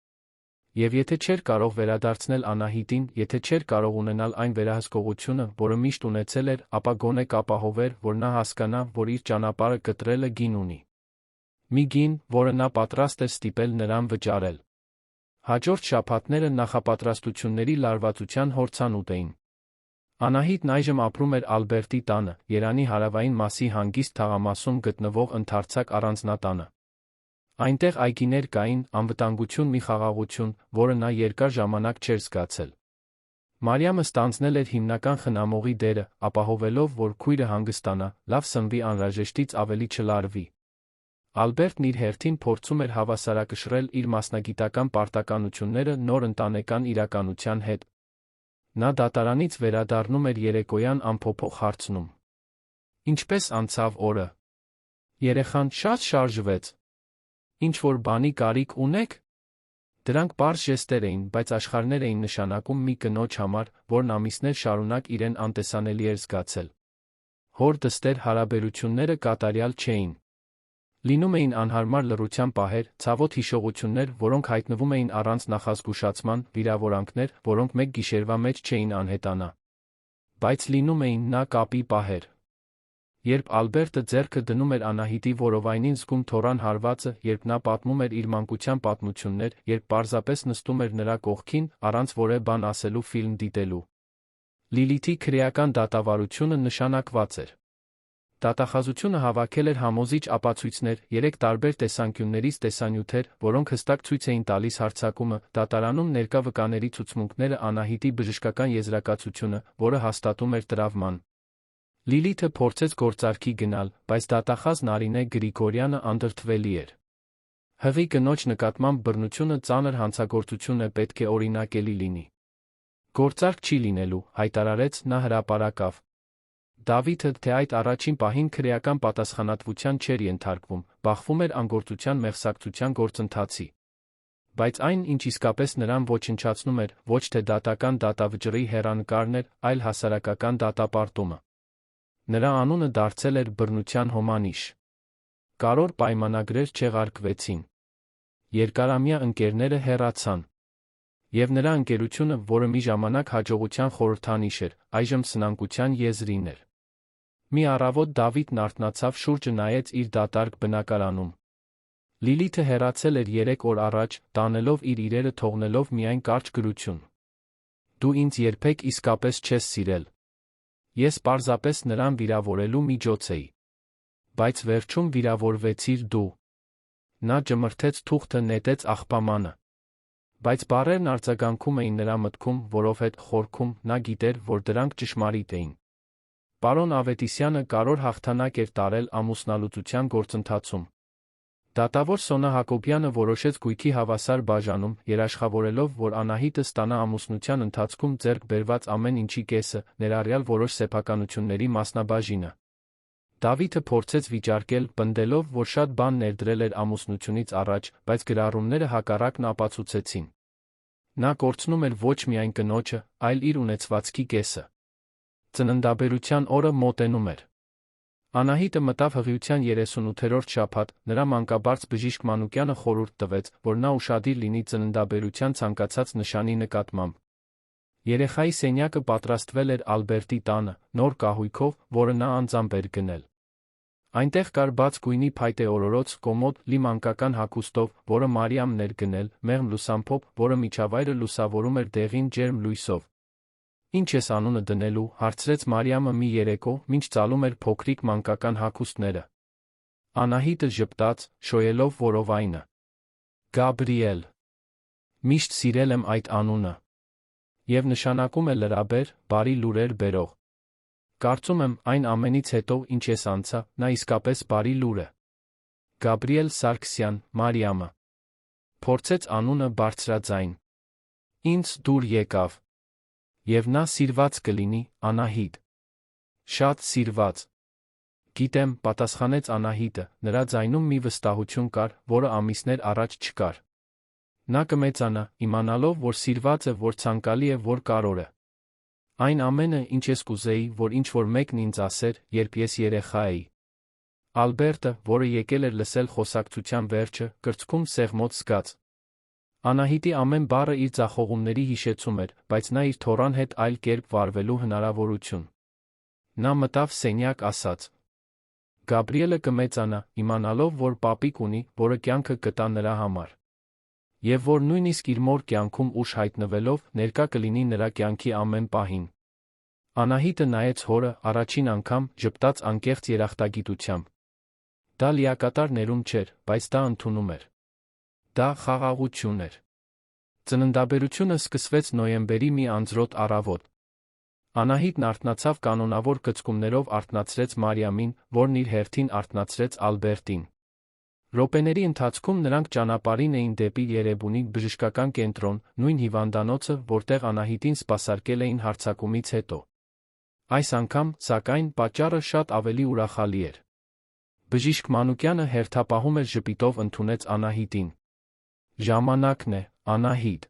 Եվ եթե չէր կարող վերադարձնել Անահիտին, եթե չէր կարող ունենալ այն վերահսկողությունը, որը միշտ ունեցել էր, ապա գոնե կապահովեր, որ նա հասկանա, որ իր ճանապարհը կտրելը գին ունի։ Մի գին, որը նա պատրաստ էր ստիպել նրան վճարել։ Հաջորդ շաբաթները նախապատրաստությունների լարվածության հորցանուտ էին։ Անահիտն այժմ ապրում էր Ալբերտի տանը, Երանի հարավային մասի հանգիստ թաղամասում գտնվող ընդարձակ առանձնատանը։ Այնտեղ այգիներ կային, անվտանգություն մի խաղաղություն, որը նա երկար ժամանակ չէր զգացել։ Մարիամը ստանձնել էր հիմնական խնամողի դերը, ապահովելով, որ քույրը հանգստանա, լավ սնվի, անհրաժեշտից ավելի չլարվի։ Ալբերտն իր հերթին փորձում էր հավասարակշռել իր մասնագիտական պարտականությունները նոր ընտանեկան իրականության հետ։ Նա դատարանից վերադառնում էր երեկոյան անփոփոխ հարցնում. Ինչպես անցավ օրը։ Երեխան շատ շարժվեց։ Ինչ-որ բանի կարիք ունեք։ Դրանք պարզ ժեստեր էին, բայց աշխարհներ էին նշանակում մի կնոջ համար, որն ամիսներ շարունակ իրեն անտեսանելի էր զգացել։ Հոր-դստեր հարաբերությունները կատարյալ չէին։ Լինում էին անհարմար լռության պահեր, ցավոտ հիշողություններ, որոնք հայտնվում էին առանց նախազգուշացման, վիրավորանքներ, որոնք մեկ գիշերվա մեջ չէին անհետանա։ Բայց լինում էին նա կապի պահեր։ Երբ Ալբերտը ձեռքը դնում էր Անահիտի որովայնին, զգում թորան հարվածը, երբ նա պատմում էր իր մանկության պատմություններ, երբ պարզապես նստում էր նրա կողքին, առանց որևէ բան ասելու ֆիլմ դիտելու։ Լիլիթի քրեական դատավարությունը նշանակված էր։ Դատախազությունը հավաքել էր համոզիչ ապացույցներ, 3 տարբեր տեսանկյուններից տեսանյութեր, որոնք հստակ ցույց էին տալիս հարձակումը, դատարանում ներկա վկաների ցուցմունքները, Անահիտի բժշկական եզրակացությունը, որը հաստատում էր տրավման։ Լիլիթը փորձեց գործարքի գնալ, բայց դատախազ Նարինե Գրիգորյանը անդրդվելի էր։ Հղի կնոջ նկատմամբ բռնությունը ծանր հանցագործություն է, պետք է օրինակելի լինի։ Գործարք չի լինելու, հայտարարեց նա հրապարակավ։ Դավիթը, թե այդ առաջին պահին քրեական պատասխանատվության չէր ենթարկվում, բախվում էր անգործության մեղսակցության գործընթացի։ Բայց այն, ինչ իսկապես նրան ոչնչացնում էր, ոչ թե դատական դատավճռի հեռանկարն էր, այլ հասարակական դատապարտումը։ Նրա անունը դարձել էր բռնության հոմանիշ։ Կարոր պայմանագրեր չեղարկվեցին։ Երկարամյա ընկերները հեռացան։ Եվ նրա ընկերությունը, որը մի ժամանակ հաջողության խորհրդանիշ էր, այժմ սնանկության եզրին էր։ Մի առավոտ Դավիթն արթնացավ, շուրջը նայեց իր դատարկ բնակարանում։ Լիլիթը հեռացել էր 3 օր առաջ, տանելով իր իրերը, թողնելով միայն կարճ գրություն. Դու ինձ երբեք իսկապես չես սիրել։ Ես պարզապես նրան վիրավորելու միջոց էի։ Բայց վերջում վիրավորվեցիր դու։ Նա ճմրթեց թուղթը, նետեց աղբամանը։ Բայց բառերն արձագանքում էին նրա մտքում, որովհետև խորքում նա գիտեր, որ դրանք ճշմարիտ էին։ Պարոն Ավետիսյանը կարևոր հաղթանակ էր տարել ամուսնալուծության գործընթացում։ Դատավոր Սոնա Հակոբյանը որոշեց գույքի հավասար բաժանում, երաշխավորելով, որ Անահիտը ստանա ամուսնության ընթացքում ձեռք բերված ամեն ինչի կեսը, ներառյալ որոշ սեփականությունների մասնաբաժինը։ Դավիթը փորձեց վիճարկել, պնդելով, որ շատ բան ներդրել էր ամուսնությունից առաջ, բայց գրառումները հակառակն ապացուցեցին։ Նա կորցնում էր ոչ միայն կնոջը, այլ իր ունեցվածքի կեսը։ Ծննդաբերության օրը մոտենում էր։ Անահիտը մտավ հղիության 38-րդ շաբաթ, նրա մանկաբարձ բժիշկ Մանուկյանը խորհուրդ տվեց, որ նա ուշադիր լինի ծննդաբերության ցանկացած նշանի նկատմամբ։ Երեխայի սենյակը պատրաստվել էր Ալբերտի տանը, նոր կահույքով, որը նա անձամբ էր գնել։ Այնտեղ կար բաց գույնի փայտե օրորոց, կոմոդ, լի մանկական հագուստով, որը Մարիամն էր գնել, մեղմ լուսամփոփ, որը միջավայրը լուսավորում էր դեղին ջերմ լույսով։ «Ինչ ես անունը դնելու», հարցրեց Մարիամը մի երեկո, մինչ ծալում էր փոքրիկ մանկական հագուստները։ Անահիտը ժպտաց, շոյելով որովայնը։ «Գաբրիել։ Միշտ սիրել եմ այդ անունը։ Եվ նշանակում է լրաբեր, բարի լուրեր բերող։ Կարծում եմ, այն ամենից հետո, ինչ ես անցա, նա իսկապես բարի լուր է։ Գաբրիել Սարգսյան, Մարիամը փորձեց անունը բարձրաձայն։ Ինձ դուր եկավ։ Եվ նա սիրված կլինի, Անահիտ։ Շատ սիրված։ Գիտեմ, պատասխանեց Անահիտը, նրա ձայնում մի վստահություն կար, որը ամիսներ առաջ չկար։ Նա կմեծանա, իմանալով, որ սիրված է, որ ցանկալի է, որ կարևոր է։ Այն ամենը, ինչ ես կուզեի, որ ինչ-որ մեկն ինձ ասեր, երբ ես երեխա էի։ Ալբերտը, որը եկել էր լսել խոսակցության վերջը, կրծքում սեղմոց զգաց։ Անահիտի ամեն բառը իր ձախողումների հիշեցում էր, բայց նա իր թոռան հետ այլ կերպ վարվելու հնարավորություն։ Նա մտավ սենյակ, ասաց. Գաբրիելը կմեծանա, իմանալով, որ պապիկ ունի, որը կյանքը կտա նրա համար։ Եվ որ նույնիսկ իր մոր կյանքում ուշ հայտնվելով, ներկա կլինի նրա կյանքի ամեն պահին։ Անահիտը նայեց հորը, առաջին անգամ, ժպտաց անկեղծ երախտագիտությամբ։ Դա լիակատար ներում չէր, բայց դա ընդունում էր։ Դա խաղաղություն էր։ Ծննդաբերությունը սկսվեց նոյեմբերի մի անձրոտ առավոտ։ Անահիտն արթնացավ կանոնավոր կծկումներով արթնացրեց Մարիամին, որն իր հերթին արթնացրեց Ալբերտին։ Րոպեների ընթացքում նրանք ճանապարհին էին դեպի Երևանի բժշկական կենտրոն, նույն հիվանդանոցը, որտեղ Անահիտին սպասարկել էին հարձակումից հետո։ Այս անգամ, սակայն, պատճառը շատ ավելի ուրախալի էր։ Բժիշկ Մանուկյանը հերթապահում էր ժպիտով ընդունեց Անահիտին։ Ժամանակն է, Անահիտ։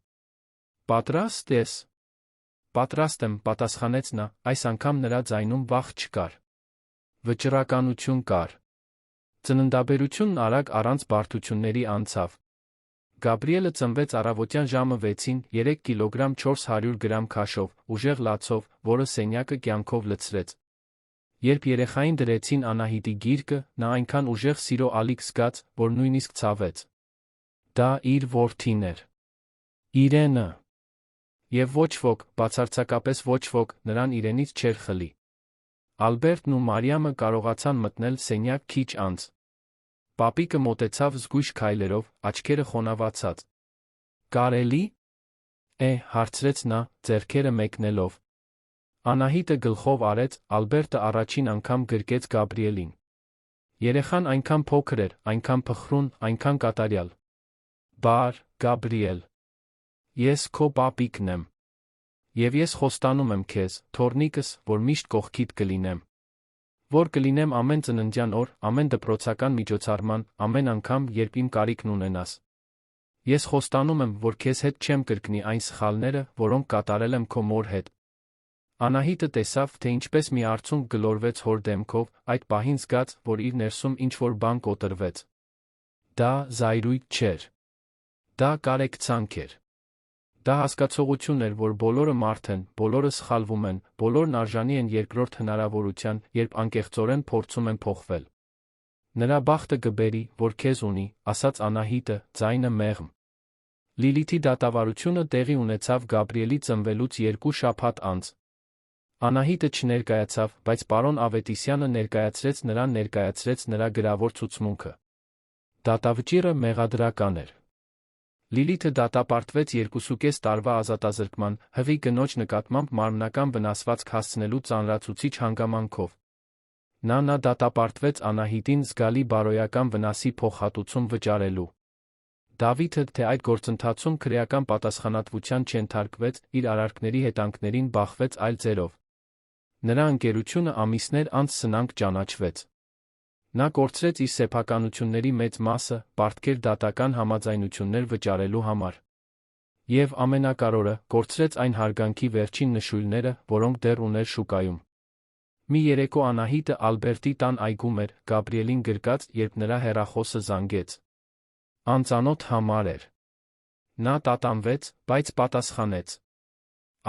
Պատրաստ ես։ Պատրաստ եմ, պատասխանեց նա, այս անգամ նրա ձայնում վախ չկար։ Վճռականություն կար։ Ծննդաբերությունն արագ առանց բարդությունների անցավ։ Գաբրիելը ծնվեց առավոտյան ժամը 6-ին, 3 կիլոգրամ 400 գրամ քաշով, ուժեղ լացով, որը սենյակը կյանքով լցրեց։ Երբ երեխային դրեցին Անահիտի գիրկը, նա այնքան ուժեղ սիրո ալիք զգաց, որ նույնիսկ ցավեց։ Դա իր որդին էր։ Իրենը։ Եվ ոչ ոք, բացարձակապես ոչ ոք, նրան իրենից չէր խլի։ Ալբերտն ու Մարիամը կարողացան մտնել սենյակ քիչ անց։ Պապիկը մոտեցավ զգույշ քայլերով, աչքերը խոնավացած։ Կարելի՞։ Հարցրեց նա, ձեռքերը մեկնելով։ Անահիտը գլխով արեց, Ալբերտը առաջին անգամ գրկեց Գաբրիելին։ Երեխան այնքան փոքր էր, այնքան փխրուն, այնքան կատարյալ։ Բար, Գաբրիել։ Ես քո պապիկն եմ։ Եվ ես խոստանում եմ քեզ, թոռնիկս, որ միշտ կողքիդ կլինեմ։ Որ կլինեմ ամեն ծննդյան օր, ամեն դպրոցական միջոցառման, ամեն անգամ, երբ իմ կարիքն ունենաս։ Ես խոստանում եմ, որ քեզ հետ չեմ կրկնի այն սխալները, որոնք կատարել եմ քո մոր հետ։ Անահիտը տեսավ, թե ինչպես մի արցունք գլորվեց հոր դեմքով, այդ պահին զգաց, որ իր ներսում ինչ-որ բան կոտրվեց։ Դա զայրույթ չէր։ Դա կարեկցանք էր։ Դա հասկացողություն էր, որ բոլորը մարդ են, բոլորը սխալվում են, բոլորն արժանի են երկրորդ հնարավորության, երբ անկեղծորեն փորձում են փոխվել։ Նրա բախտը կբերի, որ քեզ ունի, ասաց Անահիտը, ձայնը մեղմ։ Լիլիթի դատավարությունը տեղի ունեցավ Գաբրիելի ծնվելուց 2 շաբաթ անց։ Անահիտը չներկայացավ, բայց պարոն Ավետիսյանը ներկայացրեց նրա գրավոր ցուցմունքը։ Դատավճիռը մեղադրական էր։ Լիլիթը դատապարտվեց 2.5 տարվա ազատազրկման, հղի կնոջ նկատմամբ մարմնական վնասվածք հասցնելու ծանրացուցիչ հանգամանքով։ Նա դատապարտվեց Անահիտին զգալի բարոյական վնասի փոխհատուցում վճարելու։ Դավիթը, թե այդ գործընթացում քրեական պատասխանատվության չենթարկվեց, իր արարքների հետանքներին բախվեց այլ ձերով։ Նրա ընկերությունը ամիսներ անց սնանկ ճանաչվեց։ Նա կորցրեց իր սեփականությունների մեծ մասը, պարտքեր դատական համաձայնություններ վճարելու համար։ Եվ ամենակարևորը, կորցրեց այն հարգանքի վերջին նշույլները, որոնք դեռ ուներ շուկայում։ Մի երեկո Անահիտը Ալբերտի տան այգում էր, Գաբրիելին գրկած, երբ նրա հեռախոսը զանգեց։ Անծանոթ համար էր։ Նա տատանվեց, բայց պատասխանեց.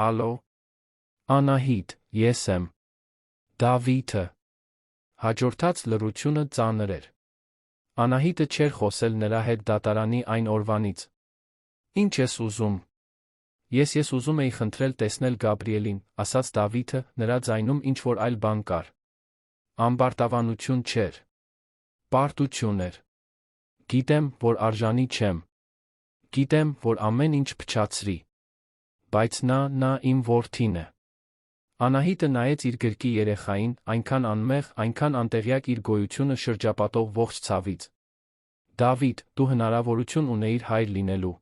Ալո։ Անահիտ, ես եմ։ Դավիթը։ Հաջորդած լռությունը ծանր էր։ Անահիտը չէր խոսել նրա հետ դատարանի այն օրվանից։ Ինչ ես ուզում։ Ես ուզում էի խնդրել տեսնել Գաբրիելին, ասաց Դավիթը, նրա ձայնում ինչ-որ այլ բան կար։ Ամբարտավանություն չէր։ Պարտություն էր։ Գիտեմ, որ արժանի չեմ։ Գիտեմ, որ ամեն ինչ փչացրի։ Բայց նա իմ որդին է։ Անահիտը նայեց իր գրկի երեխային, այնքան անմեղ, այնքան անտեղյակ իր գոյությունը շրջապատող ողջ ցավից։ Դավիթ, դու հնարավորություն ունեիր հայր լինելու։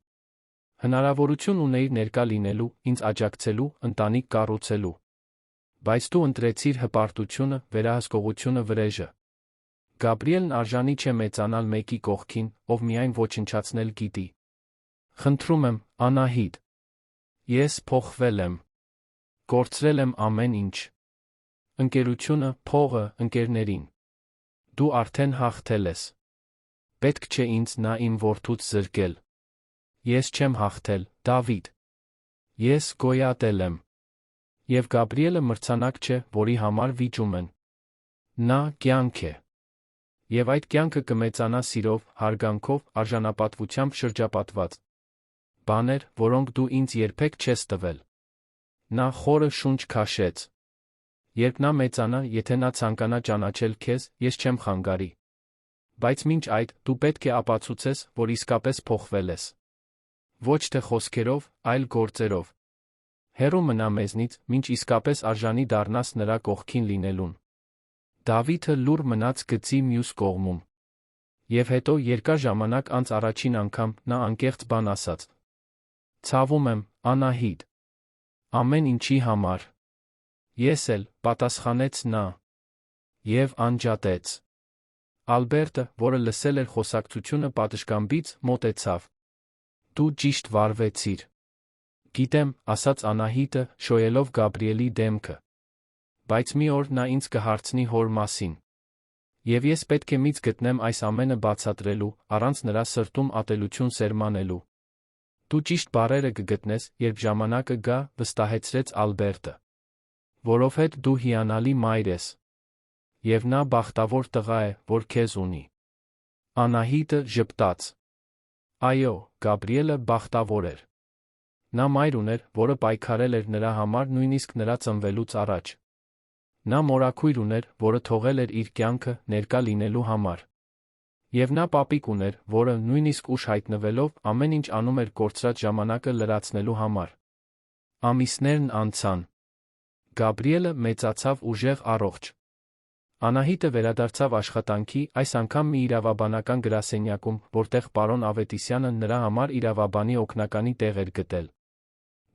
Հնարավորություն ունեիր ներկա լինելու, ինձ աջակցելու, ընտանիք կառուցելու։ Բայց դու ընտրեցիր հպարտությունը, վերահսկողությունը, վրեժը։ Գաբրիելն արժանի չէ մեծանալ մեկի կողքին, ով միայն ոչնչացնել գիտի։ Խնդրում եմ, Անահիտ։ Ես փոխվել եմ։ Կորցրել եմ ամեն ինչ։ Ընկերությունը, փողը, ընկերներին։ Դու արդեն հաղթել ես։ Պետք չէ ինձ իմ որդուց զրկել։ Ես չեմ հաղթել, Դավիթ։ Ես գոյատել եմ։ Եվ Գաբրիելը մրցանակ չէ, որի համար վիճում են։ Նա կյանք է։ Եվ այդ կյանքը կմեծանա սիրով, հարգանքով, արժանապատվությամբ շրջապատված։ Բաներ, որոնք դու ինձ երբեք չես տվել։ Նա խորը շունչ քաշեց։ Երբ նա մեծանա, եթե նա ցանկանա ճանաչել քեզ, ես չեմ խանգարի։ Բայց մինչ այդ, դու պետք է ապացուցես, որ իսկապես փոխվել ես։ Ոչ թե խոսքերով, այլ գործերով։ Հեռու մնա մեզնից, մինչ իսկապես արժանի դառնաս նրա կողքին լինելուն։ Դավիթը լուռ մնաց գծի մյուս կողմում։ Եվ հետո երկար ժամանակ անց առաջին անգամ նա անկեղծ բան ասաց. Ցավում եմ, Անահիտ։ Ամեն ինչի համար։ Ես էլ, պատասխանեց նա։ Եվ անջատեց։ Ալբերտը, որը լսել էր խոսակցությունը պատշգամբից, մոտեցավ։ Դու ճիշտ վարվեցիր։ Գիտեմ, ասաց Անահիտը, շոյելով Գաբրիելի դեմքը։ Բայց մի օր նա ինձ կհարցնի հոր մասին։ Եվ ես պետք է միծ գտնեմ այս ամենը բացատրելու, առանց նրա սրտում ատելություն սերմանելու։ Դու ճիշտ բառերը կգտնես, երբ ժամանակը գա, վստահեցրեց Ալբերտը։ Որովհետև դու հիանալի մայր ես։ Եվ նա բախտավոր տղա է, որ քեզ ունի։ Անահիտը ժպտաց։ Այո, Գաբրիելը բախտավոր էր։ Նա մայր ուներ, որը պայքարել էր նրա համար նույնիսկ նրա ծնվելուց առաջ։ Նա մորաքույր ուներ, որը թողել էր իր կյանքը ներկա լինելու համար։ Եվ նա պապիկ ուներ, որը, նույնիսկ ուշ հայտնվելով, ամեն ինչ անում էր կորցրած ժամանակը լրացնելու համար։ Ամիսներն անցան։ Գաբրիելը մեծացավ ուժեղ առողջ։ Անահիտը վերադարձավ աշխատանքի, այս անգամ մի իրավաբանական գրասենյակում, որտեղ պարոն Ավետիսյանը նրա համար իրավաբանի օգնականի տեղ էր գտել։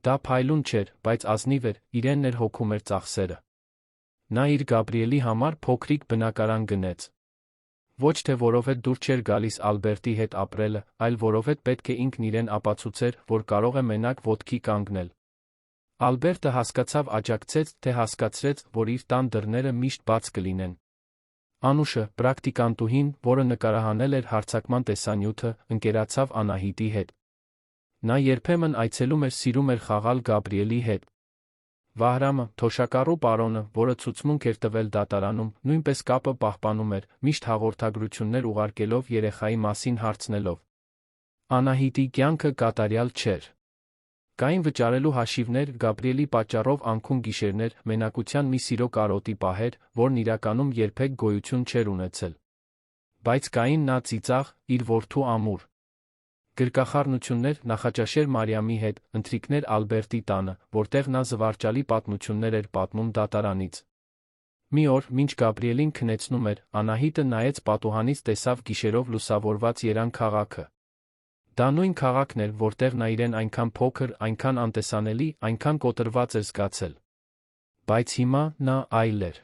Դա փայլուն չէր, բայց ազնիվ էր, իրենն էր հոգում էր ծախսերը։ Նա իր Գաբրիելի համար փոքրիկ բնակարան գնեց։ Ոչ թե որովհետև դուր չէր գալիս Ալբերտի հետ ապրելը, այլ որովհետև պետք է ինքն իրեն ապացուցեր, որ կարող է մենակ ոտքի կանգնել։ Ալբերտը հասկացավ, աջակցեց, թե հասկացրեց, որ իր տան դռները միշտ բաց կլինեն։ Անուշը, պրակտիկանտուհին, որը նկարահանել էր հարձակման տեսանյութը, ընկերացավ Անահիտի հետ։ Նա երբեմն այցելում էր, սիրում էր խաղալ Գաբրիելի հետ։ Վահրամը, թոշակառու պարոնը, որը ցուցմունք էր տվել դատարանում, նույնպես կապը պահպանում էր, միշտ հաղորդագրություններ ուղարկելով երեխայի մասին հարցնելով։ Անահիտի կյանքը կատարյալ չէր։ Կային վճարելու հաշիվներ, Գաբրիելի պատճառով անքուն գիշերներ, մենակության մի սիրո կարոտի պահեր, որն իրականում երբեք գոյություն չէր ունեցել։ Բայց կային նա ծիծաղ, իր որդու ամուր։ Գրկախառնություններ Նախաճաշեր Մարիամի հետ, ընթրիքներ Ալբերտի տանը, որտեղ նա զվարճալի պատմություններ էր պատմում դատարանից։ Մի օր, մինչ Գաբրիելին քնեցնում էր, Անահիտը նայեց պատուհանից, տեսավ գիշերով լուսավորված Երան քաղաքը։ Դա նույն քաղաքն էր, որտեղ նա իրեն այնքան փոքր, այնքան անտեսանելի, այնքան կոտրված էր զգացել։ Բայց հիմա նա այլ էր։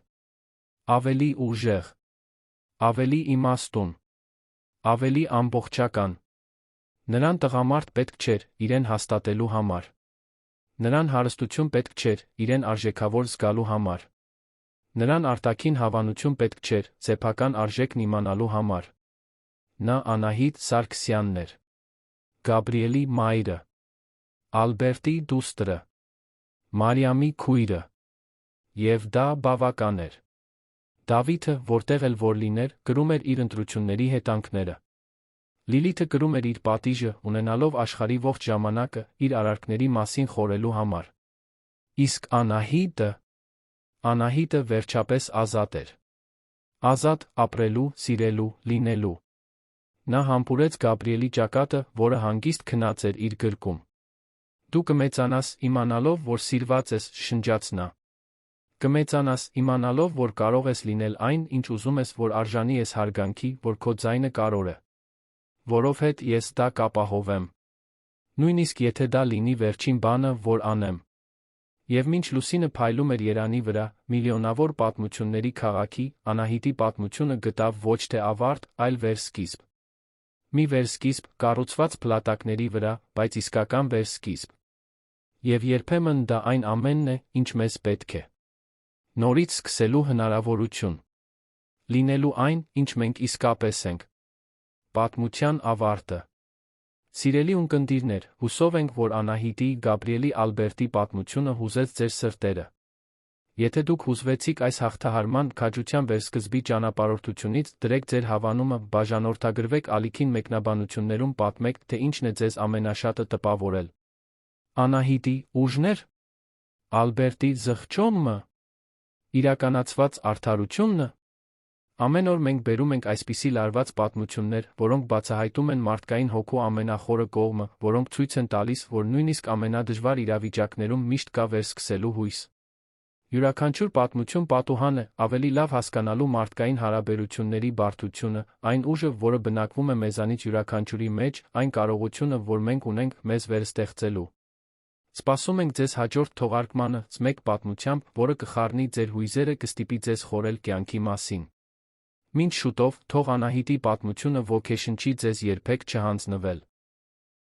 Ավելի ուժեղ, ավելի իմաստուն, ավելի ամբողջական։ Նրան տղամարդ պետք չէր իրեն հաստատելու համար։ Նրան հարստություն պետք չէր իրեն արժեքավոր զգալու համար։ Նրան արտաքին հավանություն պետք չէր սեփական արժեքն իմանալու համար։ Նա Անահիտ Սարգսյանն էր։ Գաբրիելի մայրը, Ալբերտի դուստրը, Մարիամի քույրը։ Եվ դա բավական էր։ Դավիթը, որտեղ էլ որ լիներ, կրում էր իր ընտրությունների հետանքները։ Լիլիթը կրում էր իր պատիժը, ունենալով աշխարհի ողջ ժամանակը իր արարքների մասին խորելու համար։ Իսկ Անահիտը վերջապես ազատ էր։ Ազատ ապրելու, սիրելու, լինելու։ Նա համբուրեց Գաբրիելի ճակատը, որը հանգիստ քնած էր իր գրկում։ Դու կմեծանաս, իմանալով, որ սիրված ես, շնջաց նա։ Կմեծանաս, իմանալով, որ կարող ես լինել այն, ինչ ուզում ես, որ արժանի ես հարգանքի, որ քո ձայնը կարևոր է։ Որովհետ ես դա կապահովեմ։ Նույնիսկ եթե դա լինի վերջին բանը, որ անեմ։ Եվ մինչ լուսինը փայլում էր Երանի վրա, միլիոնավոր պատմությունների քաղաքի, Անահիտի պատմությունը գտավ ոչ թե ավարտ, այլ վերսկիզբ։ Մի վերսկիզբ, կառուցված փլատակների վրա, բայց իսկական վերսկիզբ։ Եվ երբեմն դա այն ամենն է, ինչ մեզ պետք է։ Նորից սկսելու հնարավորություն։ Լինելու այն, ինչ մենք իսկապես ենք։ Պատմության ավարտը։ Սիրելի ունկնդիրներ, հուսով ենք, որ Անահիտի, Գաբրիելի Ալբերտի պատմությունը հուզեց ձեր սրտերը։ Եթե դուք հուզվեցիք այս հաղթահարման քաջության վերսկզբի ճանապարհորդությունից, դրեք ձեր հավանումը, բաժանորդագրվեք ալիքին մեկնաբանություններում պատմեք, թե ինչն է ձեզ ամենաշատը տպավորել։ Անահիտի ուժն էր։ Ալբերտի զղջոմը։ Իրականացված արդարությունը։ Ամեն օր մենք բերում ենք այսպիսի լարված պատմություններ, որոնք բացահայտում են մարդկային հոգու ամենախորը կողմը, որոնք ցույց են տալիս, որ նույնիսկ ամենադժվար իրավիճակներում միշտ կա վերսկսելու հույս։ Յուրաքանչյուր պատմություն պատուհան է, ավելի լավ հասկանալու մարդկային հարաբերությունների բարդությունը, այն ուժը, որը բնակվում է մեզանից յուրաքանչյուրի մեջ, այն կարողությունը, որ մենք ունենք մեզ վերստեղծելու։ Սպասում ենք ձեզ հաջորդ թողարկմանը, մեկ պատմությամբ, որը կխառնի ձեր հույզերը, կստիպի ձեզ խորել կյանքի մասին։ Մինչ շուտով, թող Անահիտի պատմությունը ոգեշնչի ձեզ երբեք չհանձնվել։